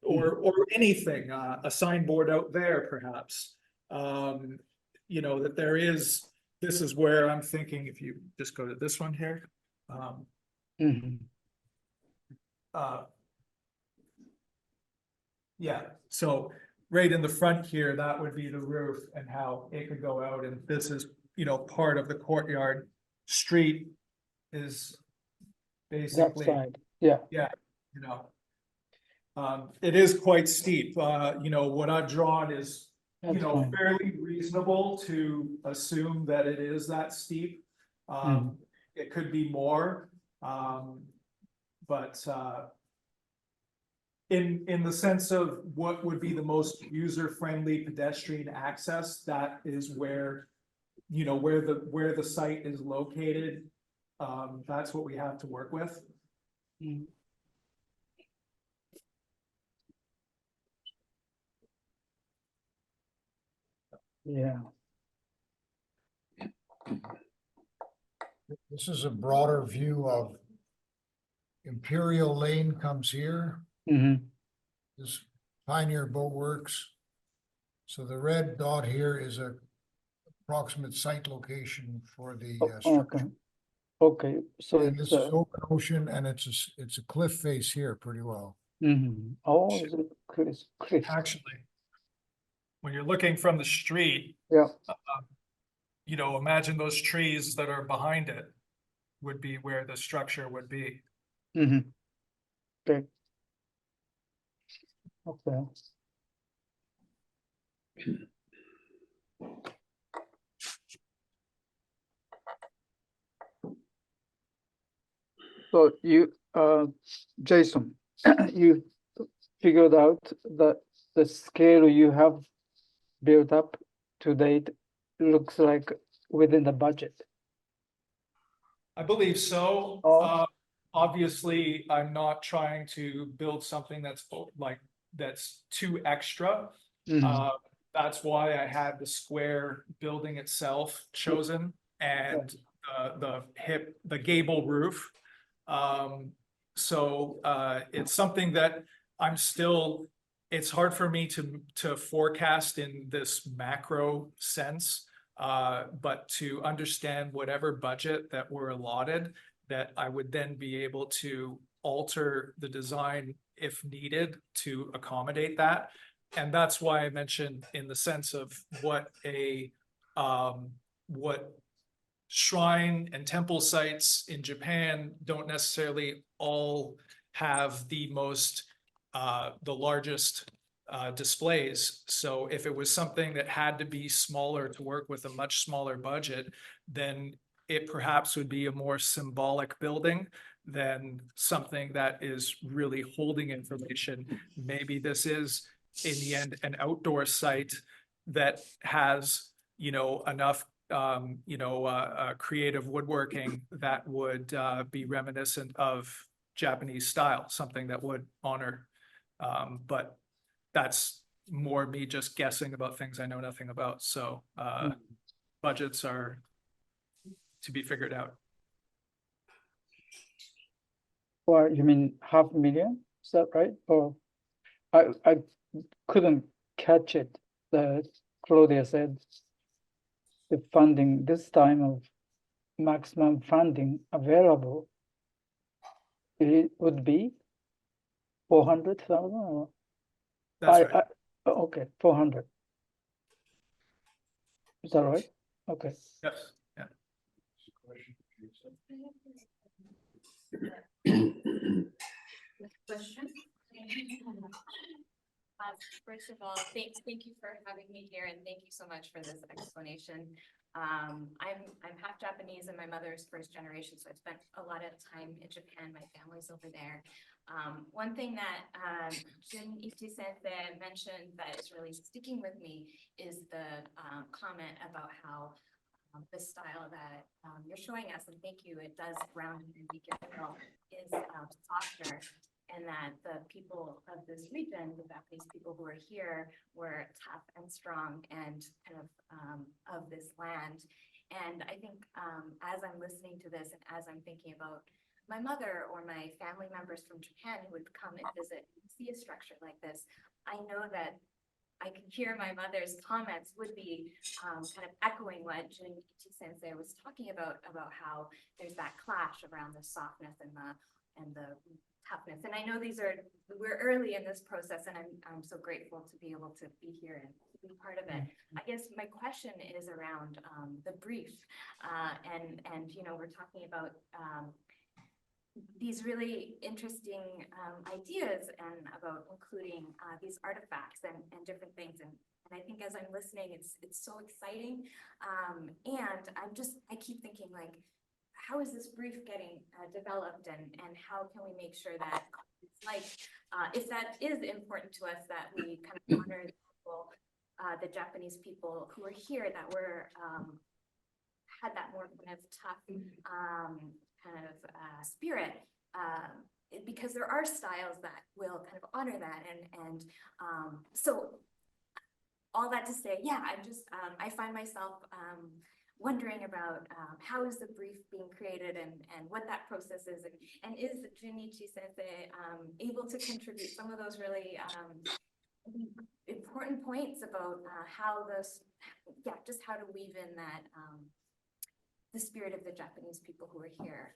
or anything, a signboard out there perhaps. That there is, this is where I'm thinking, if you just go to this one here. Yeah, so right in the front here, that would be the roof and how it could go out, and this is, part of the courtyard. Street is That basically, side, yeah. It is quite steep, what I've drawn is, That's fine. fairly reasonable to assume that it is that steep. It could be more, but, in the sense of what would be the most user-friendly pedestrian access, that is where, where the site is located. That's what we have to work with. Yeah. This is a broader view of Imperial Lane comes here. This Pioneer Boat Works. So the red dot here is a approximate site location for the structure. Okay, so And this it's is open ocean, and it's a cliff face here pretty well. oh, is it cliff? Actually, when you're looking from the street, Yeah. Imagine those trees that are behind it would be where the structure would be. Okay. Okay. So you, Jason, you figured out that the scale you have built up to date looks like within the budget. I believe so. Oh. Obviously, I'm not trying to build something that's too extra. That's why I had the square building itself chosen and the gable roof. So it's something that I'm still, it's hard for me to forecast in this macro sense. But to understand whatever budget that we're allotted, that I would then be able to alter the design if needed to accommodate that. And that's why I mentioned in the sense of what shrine and temple sites in Japan don't necessarily all have the most, the largest displays. So if it was something that had to be smaller to work with a much smaller budget, then it perhaps would be a more symbolic building than something that is really holding information. Maybe this is, in the end, an outdoor site that has, enough creative woodworking that would be reminiscent of Japanese style, something that would honor. But that's more me just guessing about things I know nothing about. So budgets are to be figured out. Or you mean 500,000? Is that right? Or I couldn't catch it. Claudia said the funding this time of maximum funding available, it would be 400,000 or That's right. okay, 400. Is that right? Okay. Yes, yeah. Question? First of all, thank you for having me here and thank you so much for this explanation. I'm half Japanese and my mother's first generation, so I spent a lot of time in Japan. My family's over there. One thing that Jun Ichi-sensei mentioned that is really sticking with me is the comment about how the style that you're showing us, and thank you, it does ground and make it feel is softer, and that the people of this region, the Japanese people who are here, were tough and strong and kind of this land. And I think as I'm listening to this and as I'm thinking about my mother or my family members from Japan who would come and visit and see a structure like this, I know that I can hear my mother's comments would be kind of echoing what Jun Ichi-sensei was talking about how there's that clash around the softness and the toughness. And I know we're early in this process, and I'm so grateful to be able to be here and be part of it. I guess my question is around the brief, and we're talking about these really interesting ideas and about including these artifacts and different things. And I think as I'm listening, it's so exciting. And I keep thinking, like, how is this brief getting developed, and how can we make sure that it's like, if that is important to us, that we kind of honor the people, the Japanese people who are here, that were had that more kind of tough spirit, because there are styles that will kind of honor that, and so all that to say, yeah, I find myself wondering about how is the brief being created, and what that process is, and is Jun Ichi-sensei able to contribute some of those really important points about how just how to weave in that the spirit of the Japanese people who are here.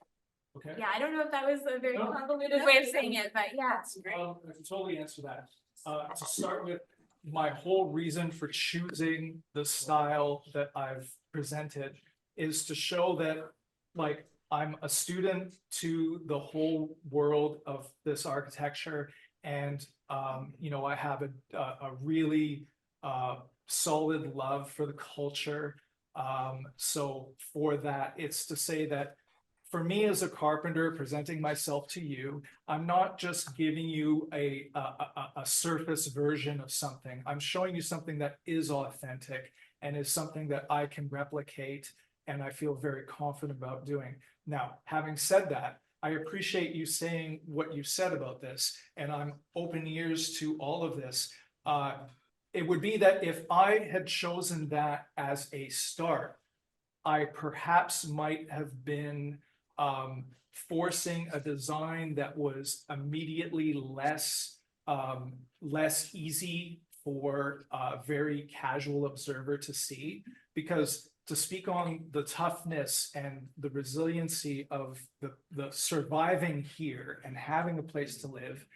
Okay. Yeah, I don't know if that was a very No. convoluted way of saying it, but yeah. I can totally answer that. To start with, my whole reason for choosing the style that I've presented is to show that, like, I'm a student to the whole world of this architecture, and I have a really solid love for the culture. So for that, it's to say that for me as a carpenter presenting myself to you, I'm not just giving you a surface version of something. I'm showing you something that is authentic and is something that I can replicate and I feel very confident about doing. Now, having said that, I appreciate you saying what you said about this, and I'm open ears to all of this. It would be that if I had chosen that as a start, I perhaps might have been forcing a design that was immediately less easy for a very casual observer to see, because to speak on the toughness and the resiliency of the surviving here and having a place to live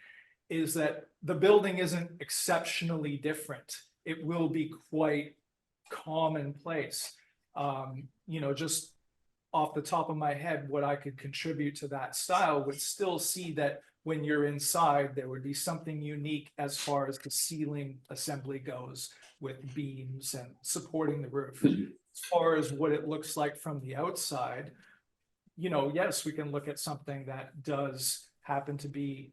is that the building isn't exceptionally different. It will be quite commonplace. Just off the top of my head, what I could contribute to that style would still see that when you're inside, there would be something unique as far as the ceiling assembly goes with beams and supporting the roof. As far as what it looks like from the outside, you know, yes, we can look at something that does happen to be,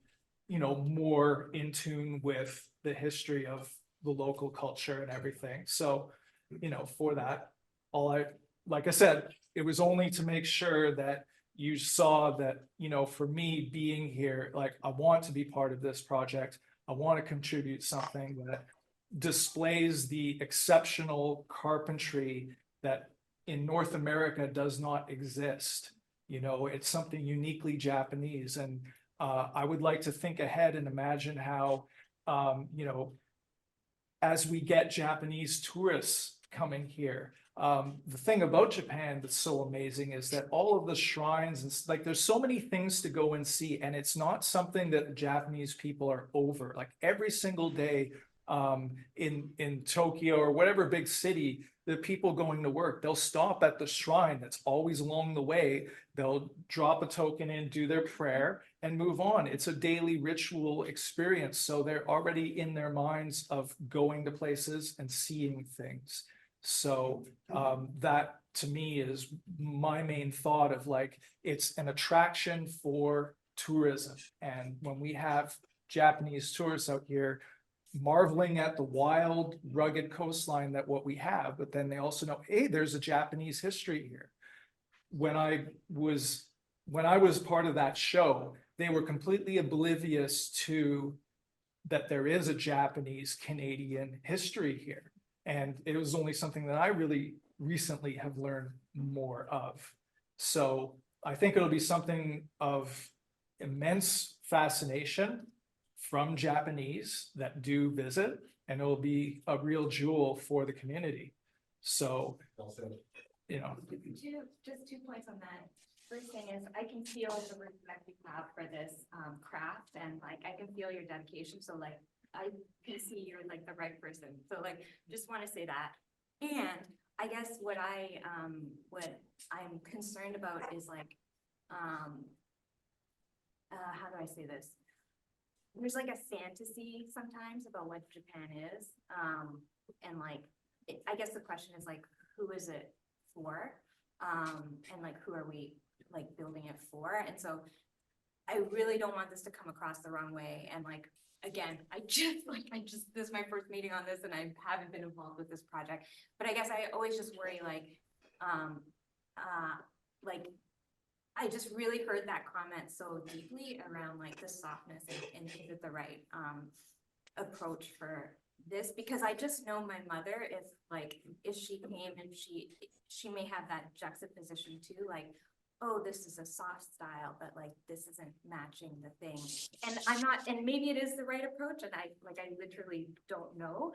you know, more in tune with the history of the local culture and everything. So, you know, for that, like I said, it was only to make sure that you saw that, you know, for me being here, like I want to be part of this project. I want to contribute something that displays the exceptional carpentry that in North America does not exist. You know, it's something uniquely Japanese, and I would like to think ahead and imagine how, you know, as we get Japanese tourists coming here. The thing about Japan that's so amazing is that all of the shrines and like there's so many things to go and see, and it's not something that the Japanese people are over. Like every single day in Tokyo or whatever big city, the people going to work, they'll stop at the shrine that's always along the way. They'll drop a token in, do their prayer, and move on. It's a daily ritual experience. So they're already in their minds of going to places and seeing things. So that to me is my main thought of like, it's an attraction for tourism. And when we have Japanese tourists out here marveling at the wild, rugged coastline that what we have, but then they also know, hey, there's a Japanese history here. When I was part of that show, they were completely oblivious to that there is a Japanese Canadian history here. And it was only something that I really recently have learned more of. So I think it'll be something of immense fascination from Japanese that do visit, and it'll be a real jewel for the community. So, you know. Just 2 points on that. First thing is I can feel the respect you have for this craft, and like I can feel your dedication. So like I can see you're like the right person. So like just want to say that. And I guess what I'm concerned about is like how do I say this? There's like a fantasy sometimes about what Japan is. And like I guess the question is like, who is it for? And like who are we like building it for? And so I really don't want this to come across the wrong way. And like again, this is my first meeting on this and I haven't been involved with this project, but I guess I always just worry like I just really heard that comment so deeply around like the softness and is it the right approach for this? Because I just know my mother, if she came and she may have that juxtaposition too, like, oh, this is a soft style, but like this isn't matching the thing. And I'm not, and maybe it is the right approach, and I literally don't know.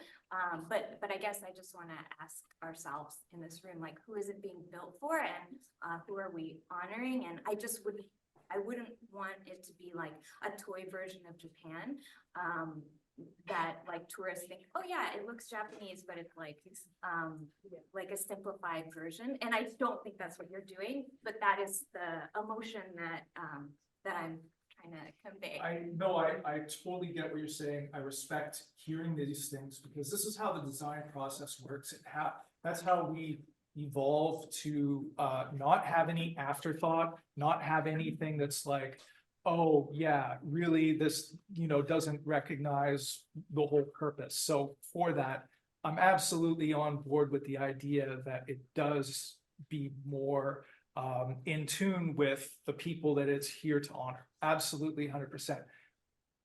But I guess I just want to ask ourselves in this room, like, who is it being built for, and who are we honoring? And I wouldn't want it to be like a toy version of Japan. That like tourists think, oh yeah, it looks Japanese, but it's like a simplified version. And I don't think that's what you're doing, but that is the emotion that I'm trying to convey. I totally get what you're saying. I respect hearing these things because this is how the design process works. That's how we evolve to not have any afterthought, not have anything that's like, oh yeah, really this, doesn't recognize the whole purpose. So for that, I'm absolutely on board with the idea that it does be more in tune with the people that it's here to honor. Absolutely 100%.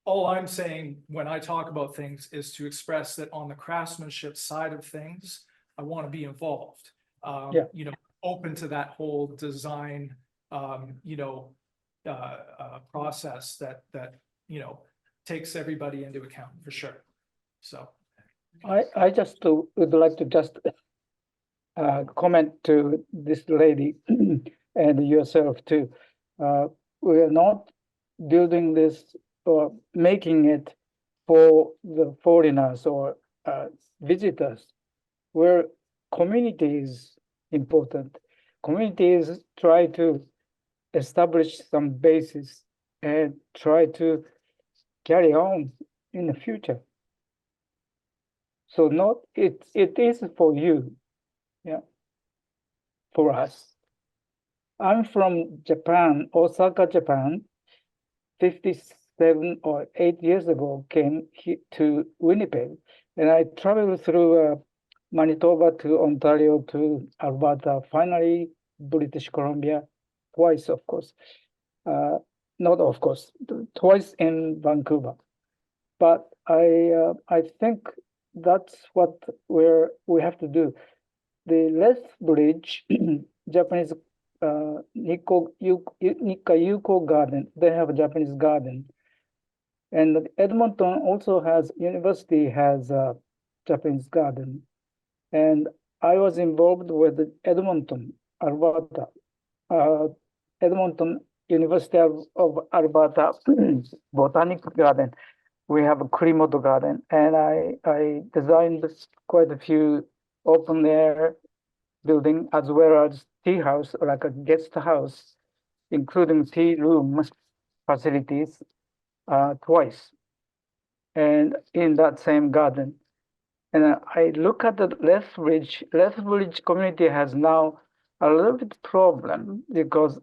All I'm saying when I talk about things is to express that on the craftsmanship side of things, I want to be involved, open to that whole design, process that takes everybody into account for sure. So I just would like to just comment to this lady and yourself too. We are not building this or making it for the foreigners or visitors, where community is important. Communities try to establish some basis and try to carry on in the future. So it is for you, yeah, for us. I'm from Japan, Osaka, Japan. 57 or 8 years ago, came to Winnipeg, and I traveled through Manitoba to Ontario to Alberta, finally British Columbia, twice, of course. Not of course, twice in Vancouver. But I think that's what we have to do. The Lethbridge, Japanese Nikka Yuko Garden, they have a Japanese garden. And Edmonton also has, university has a Japanese garden. And I was involved with Edmonton, Alberta, Edmonton University of Alberta Botanic Garden. We have a Kurimoto Garden, and I designed quite a few open air building as well as tea house, like a guest house, including tea room facilities twice, and in that same garden. And I look at the Lethbridge. Lethbridge community has now a little bit problem because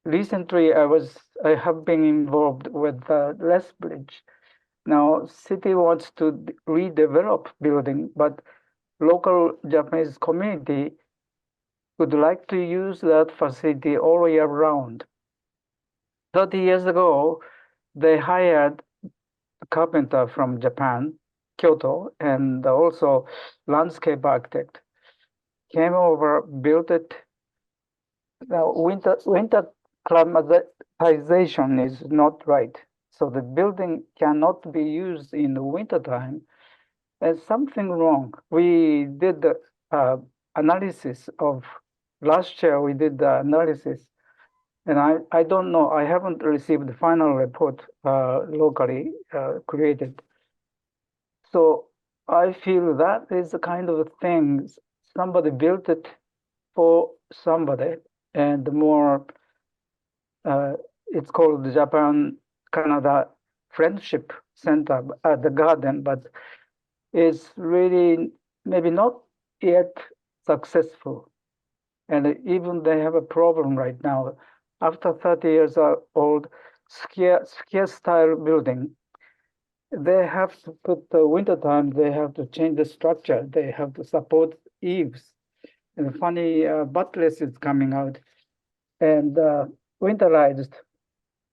recently I have been involved with Lethbridge. Now city wants to redevelop building, but local Japanese community would like to use that facility all year round. 30 years ago, they hired a carpenter from Japan, Kyoto, and also landscape architect. Came over, built it. Now winter climatization is not right. So the building cannot be used in the winter time. There's something wrong. We did the analysis of last year. We did the analysis, and I don't know. I haven't received the final report locally created. So I feel that is the kind of thing somebody built it for somebody, and more. It's called the Japan Canada Friendship Center at the garden, but is really maybe not yet successful. And even they have a problem right now. After 30 years old, ski style building, they have to put the wintertime, they have to change the structure. They have to support eaves. And funny buttress is coming out. And winterized,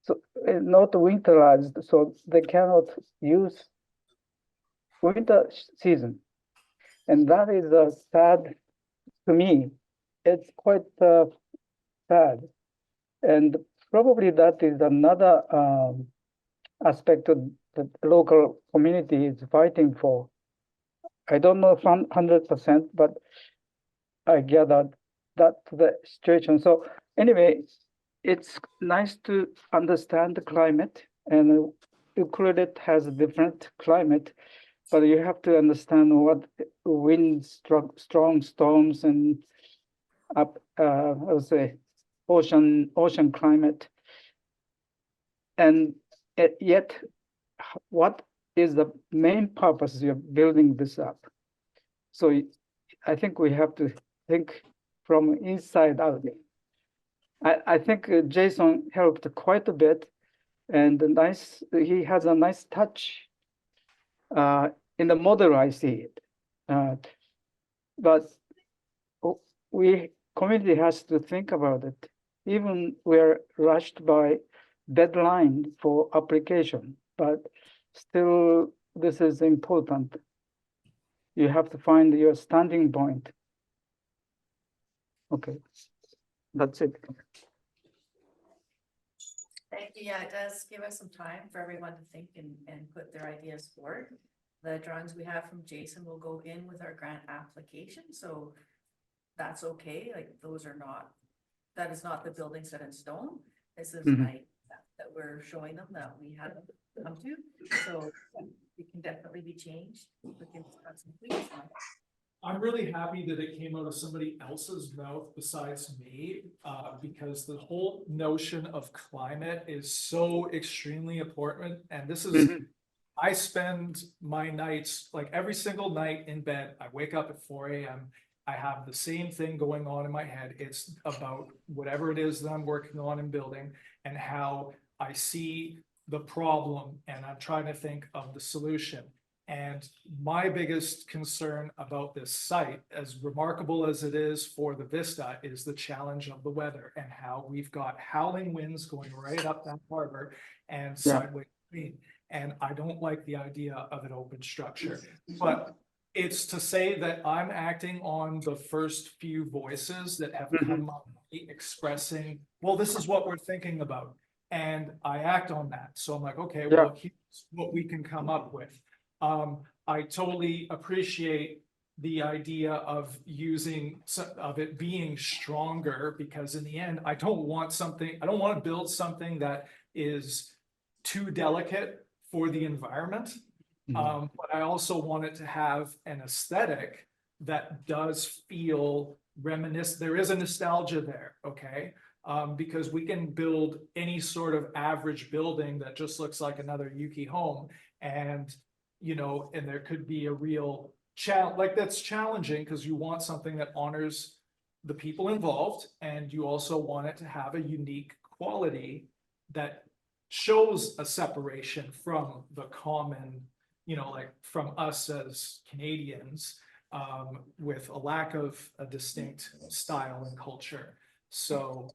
so not winterized, so they cannot use winter season. And that is sad to me. It's quite sad. And probably that is another aspect of the local community is fighting for. I don't know if 100%, but I gathered that's the situation. So anyway, it's nice to understand the climate, and Ucluelet has a different climate, but you have to understand what winds, strong storms, and I would say ocean climate, and yet what is the main purpose you're building this up? So I think we have to think from inside out. I think Jason helped quite a bit, and he has a nice touch in the model. I see it, but community has to think about it. Even we're rushed by deadline for application, but still this is important. You have to find your standing point. Okay, that's it. Thank you. Yeah, it does give us some time for everyone to think and put their ideas forward. The drawings we have from Jason will go in with our grant application, so that's okay. Like that is not the building set in stone. This is that we're showing them that we had come to. So it can definitely be changed. We can have some tweaks on it. I'm really happy that it came out of somebody else's mouth besides me, because the whole notion of climate is so extremely important. And this is, I spend my nights, like every single night in bed, I wake up at 4 a.m. I have the same thing going on in my head. It's about whatever it is that I'm working on and building and how I see the problem and I'm trying to think of the solution. And my biggest concern about this site, as remarkable as it is for the vista, is the challenge of the weather and how we've got howling winds going right up that harbor and sideways. And I don't like the idea of an open structure, but it's to say that I'm acting on the first few voices that have come up expressing, well, this is what we're thinking about. And I act on that. So I'm like, okay, well, here's what we can come up with. I totally appreciate the idea of of it being stronger, because in the end, I don't want to build something that is too delicate for the environment. But I also want it to have an aesthetic that does feel reminiscent. There is a nostalgia there, okay? Because we can build any sort of average building that just looks like another Yuki home, and and there could be a real challenge, like that's challenging because you want something that honors the people involved, and you also want it to have a unique quality that shows a separation from the common, like from us as Canadians, with a lack of a distinct style and culture. So,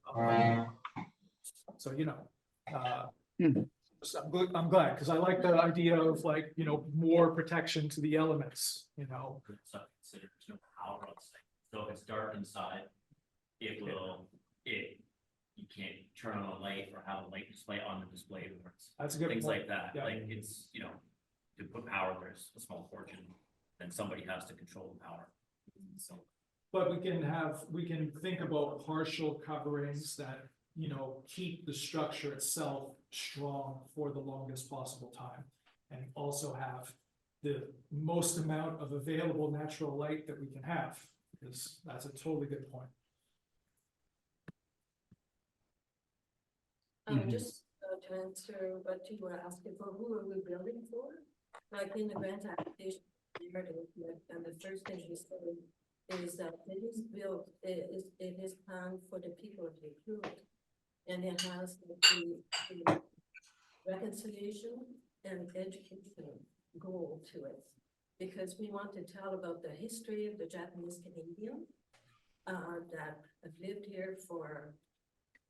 I'm glad, because I like the idea of like, more protection to the elements, Good stuff considered, there's no power outside, so if it's dark inside, you can't turn on a light or have a light display on the display boards. That's a good things point. like that. Yeah. Like it's, to put power, there's a small fortune, then somebody has to control the power. So, but we can think about partial coverings that, keep the structure itself strong for the longest possible time, and also have the most amount of available natural light that we can have, because that's a totally good point. Just to answer what you were asking for, who are we building for? Like in the grant application, and the first thing we said is that it is built, it is planned for the people of Ucluelet. And it has the reconciliation and education goal to it. Because we want to tell about the history of the Japanese Canadian that have lived here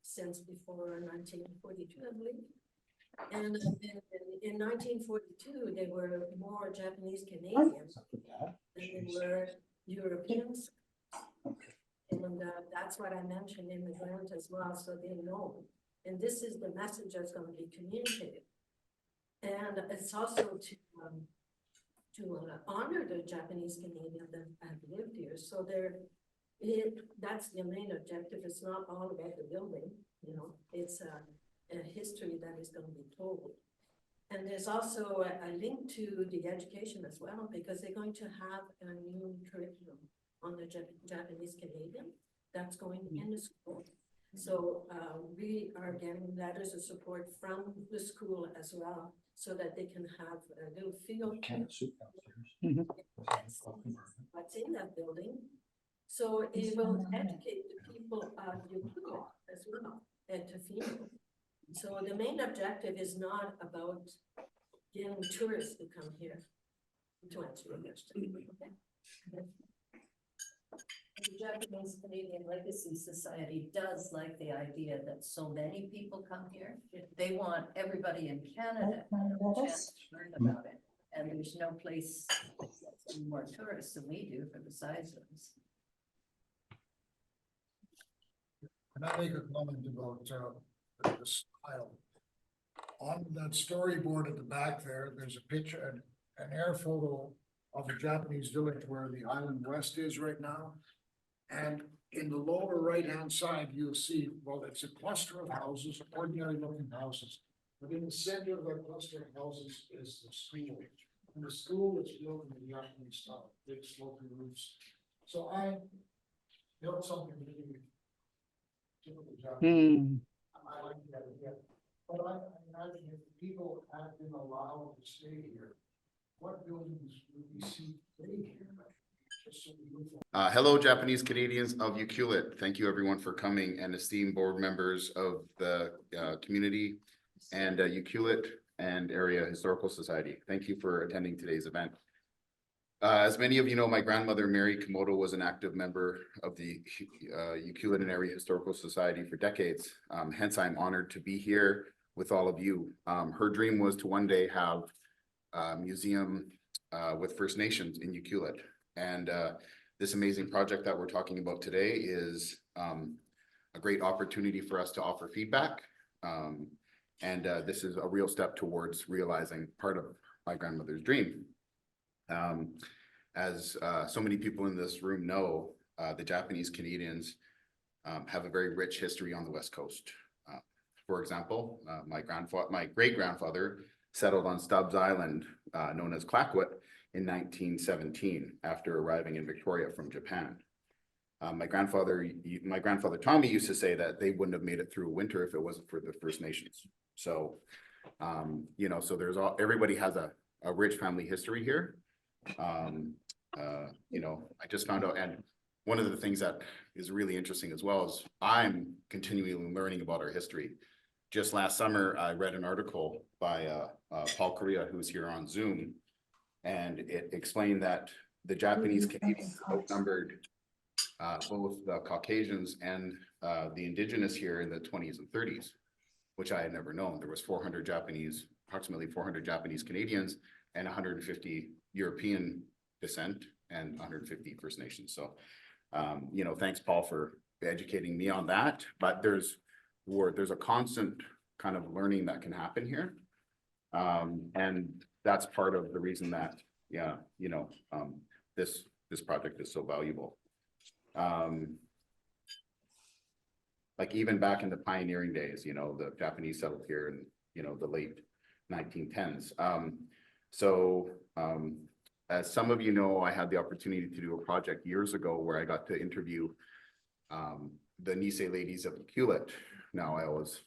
since before 1942, I believe. And in 1942, they were more Japanese Canadians than they were Europeans. And that's what I mentioned in the grant as well, so they know. And this is the message that's going to be communicated. And it's also to honor the Japanese Canadian that have lived here. So that's the main objective. It's not all about the building, it's a history that is going to be told. And there's also a link to the education as well, because they're going to have a new curriculum on the Japanese Canadian that's going in the school. So we are getting letters of support from the school as well, so that they can have a little feel what's in that building. So it will educate the people of Ucluelet as well, and to feel. So the main objective is not about getting tourists to come here, to answer your question. Okay? The Japanese Canadian Legacy Society does like the idea that so many people come here. They want everybody in Canada to have a chance to learn about it. And there's no place more tourists than we do for the size of us. Can I make a comment about the style? On that storyboard at the back there, there's a picture, an air photo of a Japanese village where the Island West is right now. And in the lower right-hand side, you'll see, well, it's a cluster of houses, ordinary looking houses. But in the center of that cluster of houses is the school. And the school is built in the Japanese style, big sloping roofs. So I built something really typical Japanese. Hmm. I like that idea. But I imagine if people had been allowed to stay here, what buildings would we see stay here? Just so we move on. Hello, Japanese Canadians of Ucluelet. Thank you everyone for coming, and esteemed board members of the community and Ucluelet and Area Historical Society. Thank you for attending today's event. As many of you know, my grandmother, Mary Komodo, was an active member of the Ucluelet and Area Historical Society for decades. Hence, I'm honored to be here with all of you. Her dream was to one day have a museum with First Nations in Ucluelet. And this amazing project that we're talking about today is a great opportunity for us to offer feedback. This is a real step towards realizing part of my grandmother's dream. As so many people in this room know, the Japanese Canadians have a very rich history on the West Coast. For example, my great-grandfather settled on Stubbs Island, known as Clayoquot, in 1917 after arriving in Victoria from Japan. My grandfather Tommy used to say that they wouldn't have made it through winter if it wasn't for the First Nations. So, you know, so everybody has a rich family history here. You know, I just found out, and one of the things that is really interesting as well is I'm continually learning about our history. Just last summer, I read an article by Paul Correa, who's here on Zoom, and it explained that the Japanese Canadians outnumbered both the Caucasians and the indigenous here in the 20s and 30s, which I had never known. There was approximately 400 Japanese Canadians and 150 European descent and 150 First Nations. So, you know, thanks, Paul, for educating me on that. But there's a constant kind of learning that can happen here. And that's part of the reason that, yeah, you know, this project is so valuable. Like even back in the pioneering days, you know, the Japanese settled here in, you know, the late 1910s. As some of you know, I had the opportunity to do a project years ago where I got to interview the Nisei ladies of Ucluelet. Now it was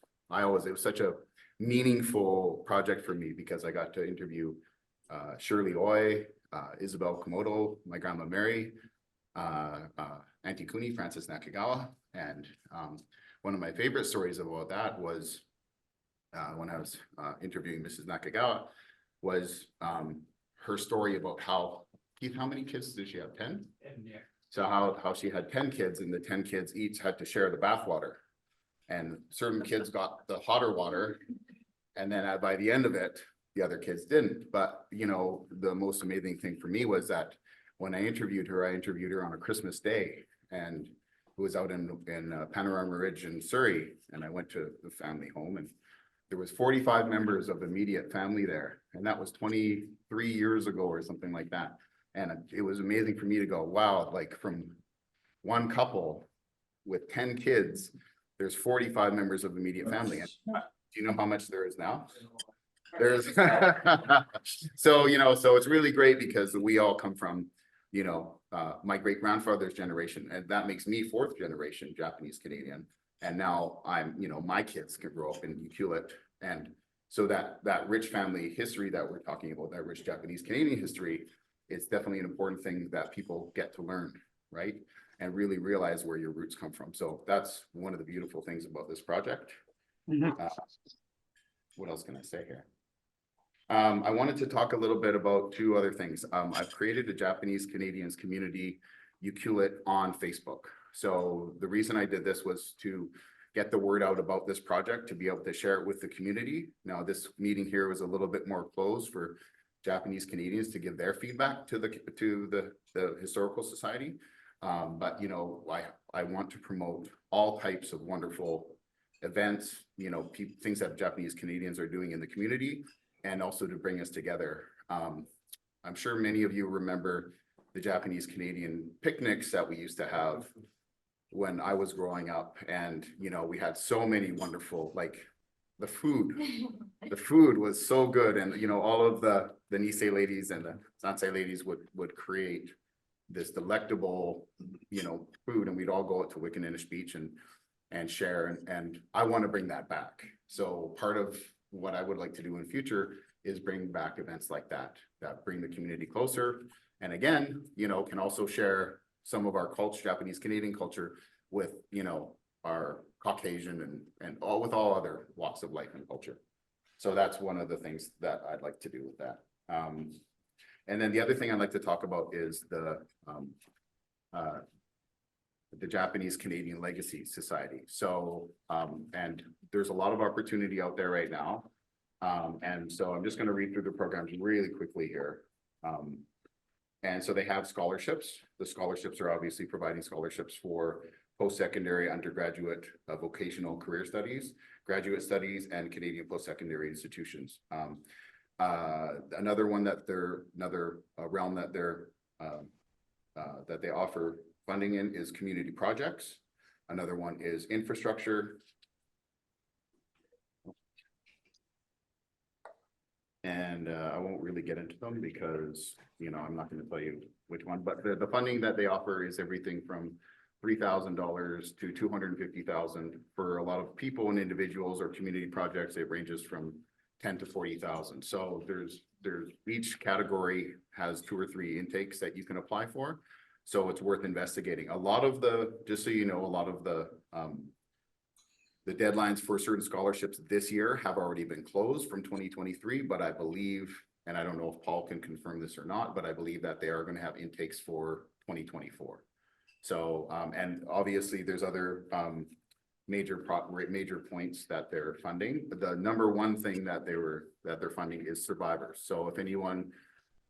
such a meaningful project for me because I got to interview Shirley Oy, Isabel Komodo, my grandma Mary, Auntie Cooney, Frances Nakagawa. And one of my favorite stories about that was when I was interviewing Mrs. Nakagawa was her story about how many kids did she have? 10? Yeah. So how she had 10 kids and the 10 kids each had to share the bathwater. And certain kids got the hotter water. And then by the end of it, the other kids didn't. But, you know, the most amazing thing for me was that when I interviewed her on a Christmas day, and it was out in Panorama Ridge in Surrey. And I went to the family home, and there was 45 members of immediate family there. And that was 23 years ago or something like that. And it was amazing for me to go, wow, like from one couple with 10 kids, there's 45 members of immediate family. And do you know how much there is now? There's so, you know, so it's really great because we all come from, you know, my great-grandfather's generation, and that makes me fourth generation Japanese Canadian. And now I'm, you know, my kids can grow up in Ucluelet. And so that rich family history that we're talking about, that rich Japanese Canadian history, it's definitely an important thing that people get to learn, right? And really realize where your roots come from. So that's one of the beautiful things about this project. What else can I say here? I wanted to talk a little bit about two other things. I've created a Japanese Canadians community, Ucluelet, on Facebook. So the reason I did this was to get the word out about this project, to be able to share it with the community. Now, this meeting here was a little bit more closed for Japanese Canadians to give their feedback to the Historical Society. But, you know, I want to promote all types of wonderful events, you know, things that Japanese Canadians are doing in the community, and also to bring us together. I'm sure many of you remember the Japanese Canadian picnics that we used to have when I was growing up. And, you know, we had so many wonderful, like the food was so good. And, you know, all of the the Nisei ladies and the Sansei ladies would create this delectable, you know, food, and we'd all go out to Wickaninnish Beach and share, and I want to bring that back. So part of what I would like to do in future is bring back events like that bring the community closer. And again, you know, can also share some of our culture, Japanese Canadian culture, with, you know, our Caucasian and all other walks of life and culture. So that's one of the things that I'd like to do with that. And then the other thing I'd like to talk about is the Japanese Canadian Legacy Society. So, and there's a lot of opportunity out there right now. And so I'm just going to read through the programs really quickly here. And so they have scholarships. The scholarships are obviously providing scholarships for post-secondary, undergraduate, vocational career studies, graduate studies, and Canadian post-secondary institutions. Another one that realm that they offer funding in is community projects. Another one is infrastructure. And I won't really get into them because, you know, I'm not going to tell you which one, but the funding that they offer is everything from $3,000 to $250,000 for a lot of people and individuals or community projects. It ranges from 10 to 40,000. So there's each category has 2 or 3 intakes that you can apply for. So it's worth investigating. A lot of the, just so you know, a lot of the deadlines for certain scholarships this year have already been closed from 2023, but I believe, and I don't know if Paul can confirm this or not, but I believe that they are going to have intakes for 2024. So, and obviously there's other major points that they're funding. The number one thing that they're funding is survivors. So if anyone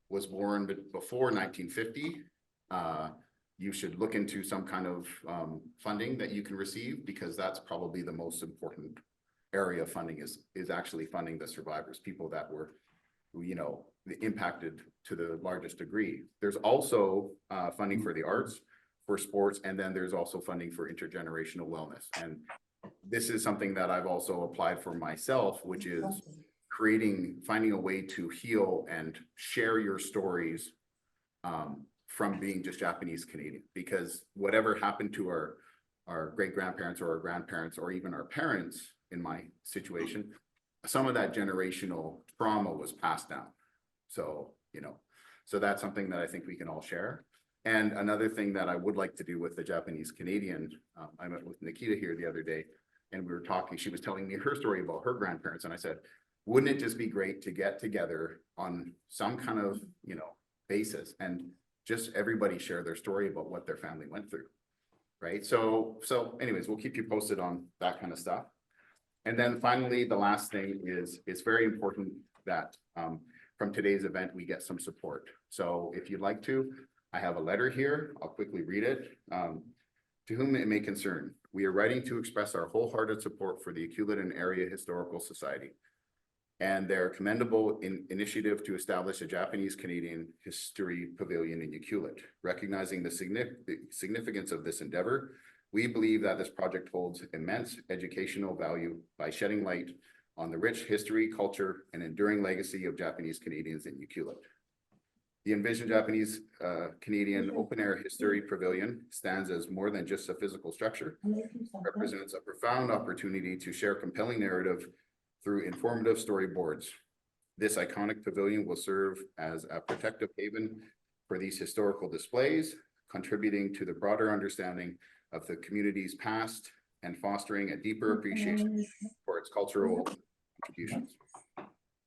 was born before 1950, you should look into some kind of funding that you can receive, because that's probably the most important area of funding is actually funding the survivors, people that were, you know, impacted to the largest degree. There's also funding for the arts, for sports, and then there's also funding for intergenerational wellness. And this is something that I've also applied for myself, which is finding a way to heal and share your stories from being just Japanese Canadian, because whatever happened to our great grandparents or our grandparents or even our parents in my situation, some of that generational trauma was passed down. So, you know, so that's something that I think we can all share. And another thing that I would like to do with the Japanese Canadian, I met with Nikita here the other day, and we were talking, she was telling me her story about her grandparents. And I said, wouldn't it just be great to get together on some kind of, you know, basis and just everybody share their story about what their family went through, right? So anyways, we'll keep you posted on that kind of stuff. And then finally, the last thing is, it's very important that from today's event, we get some support. So if you'd like to, I have a letter here. I'll quickly read it. To whom it may concern, we are writing to express our wholehearted support for the Ucluelet Area Historical Society and their commendable initiative to establish a Japanese Canadian History Pavilion in Ucluelet. Recognizing the significance of this endeavor, we believe that this project holds immense educational value by shedding light on the rich history, culture, and enduring legacy of Japanese Canadians in Ucluelet. The envisioned Japanese Canadian Open Air History Pavilion stands as more than just a physical structure, represents a profound opportunity to share compelling narrative through informative storyboards. This iconic pavilion will serve as a protective haven for these historical displays, contributing to the broader understanding of the community's past and fostering a deeper appreciation for its cultural contributions.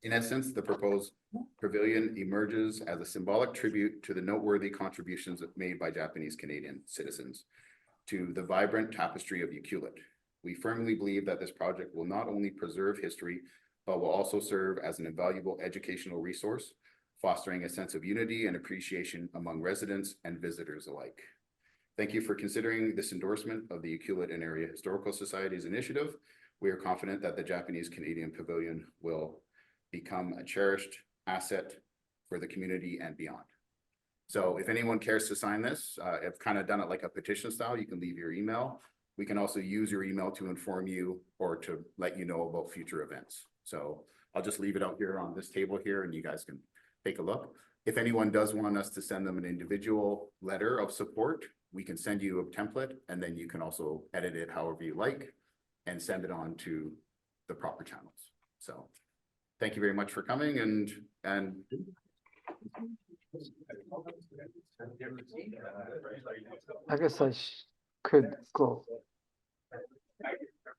In essence, the proposed pavilion emerges as a symbolic tribute to the noteworthy contributions made by Japanese Canadian citizens to the vibrant tapestry of Ucluelet. We firmly believe that this project will not only preserve history, but will also serve as an invaluable educational resource, fostering a sense of unity and appreciation among residents and visitors alike. Thank you for considering this endorsement of the Ucluelet Area Historical Society's initiative. We are confident that the Japanese Canadian Pavilion will become a cherished asset for the community and beyond. So if anyone cares to sign this, I've kind of done it like a petition style. You can leave your email. We can also use your email to inform you or to let you know about future events. So I'll just leave it out here on this table here and you guys can take a look. If anyone does want us to send them an individual letter of support, we can send you a template and then you can also edit it however you like and send it on to the proper channels. So thank you very much for coming and I guess I could go.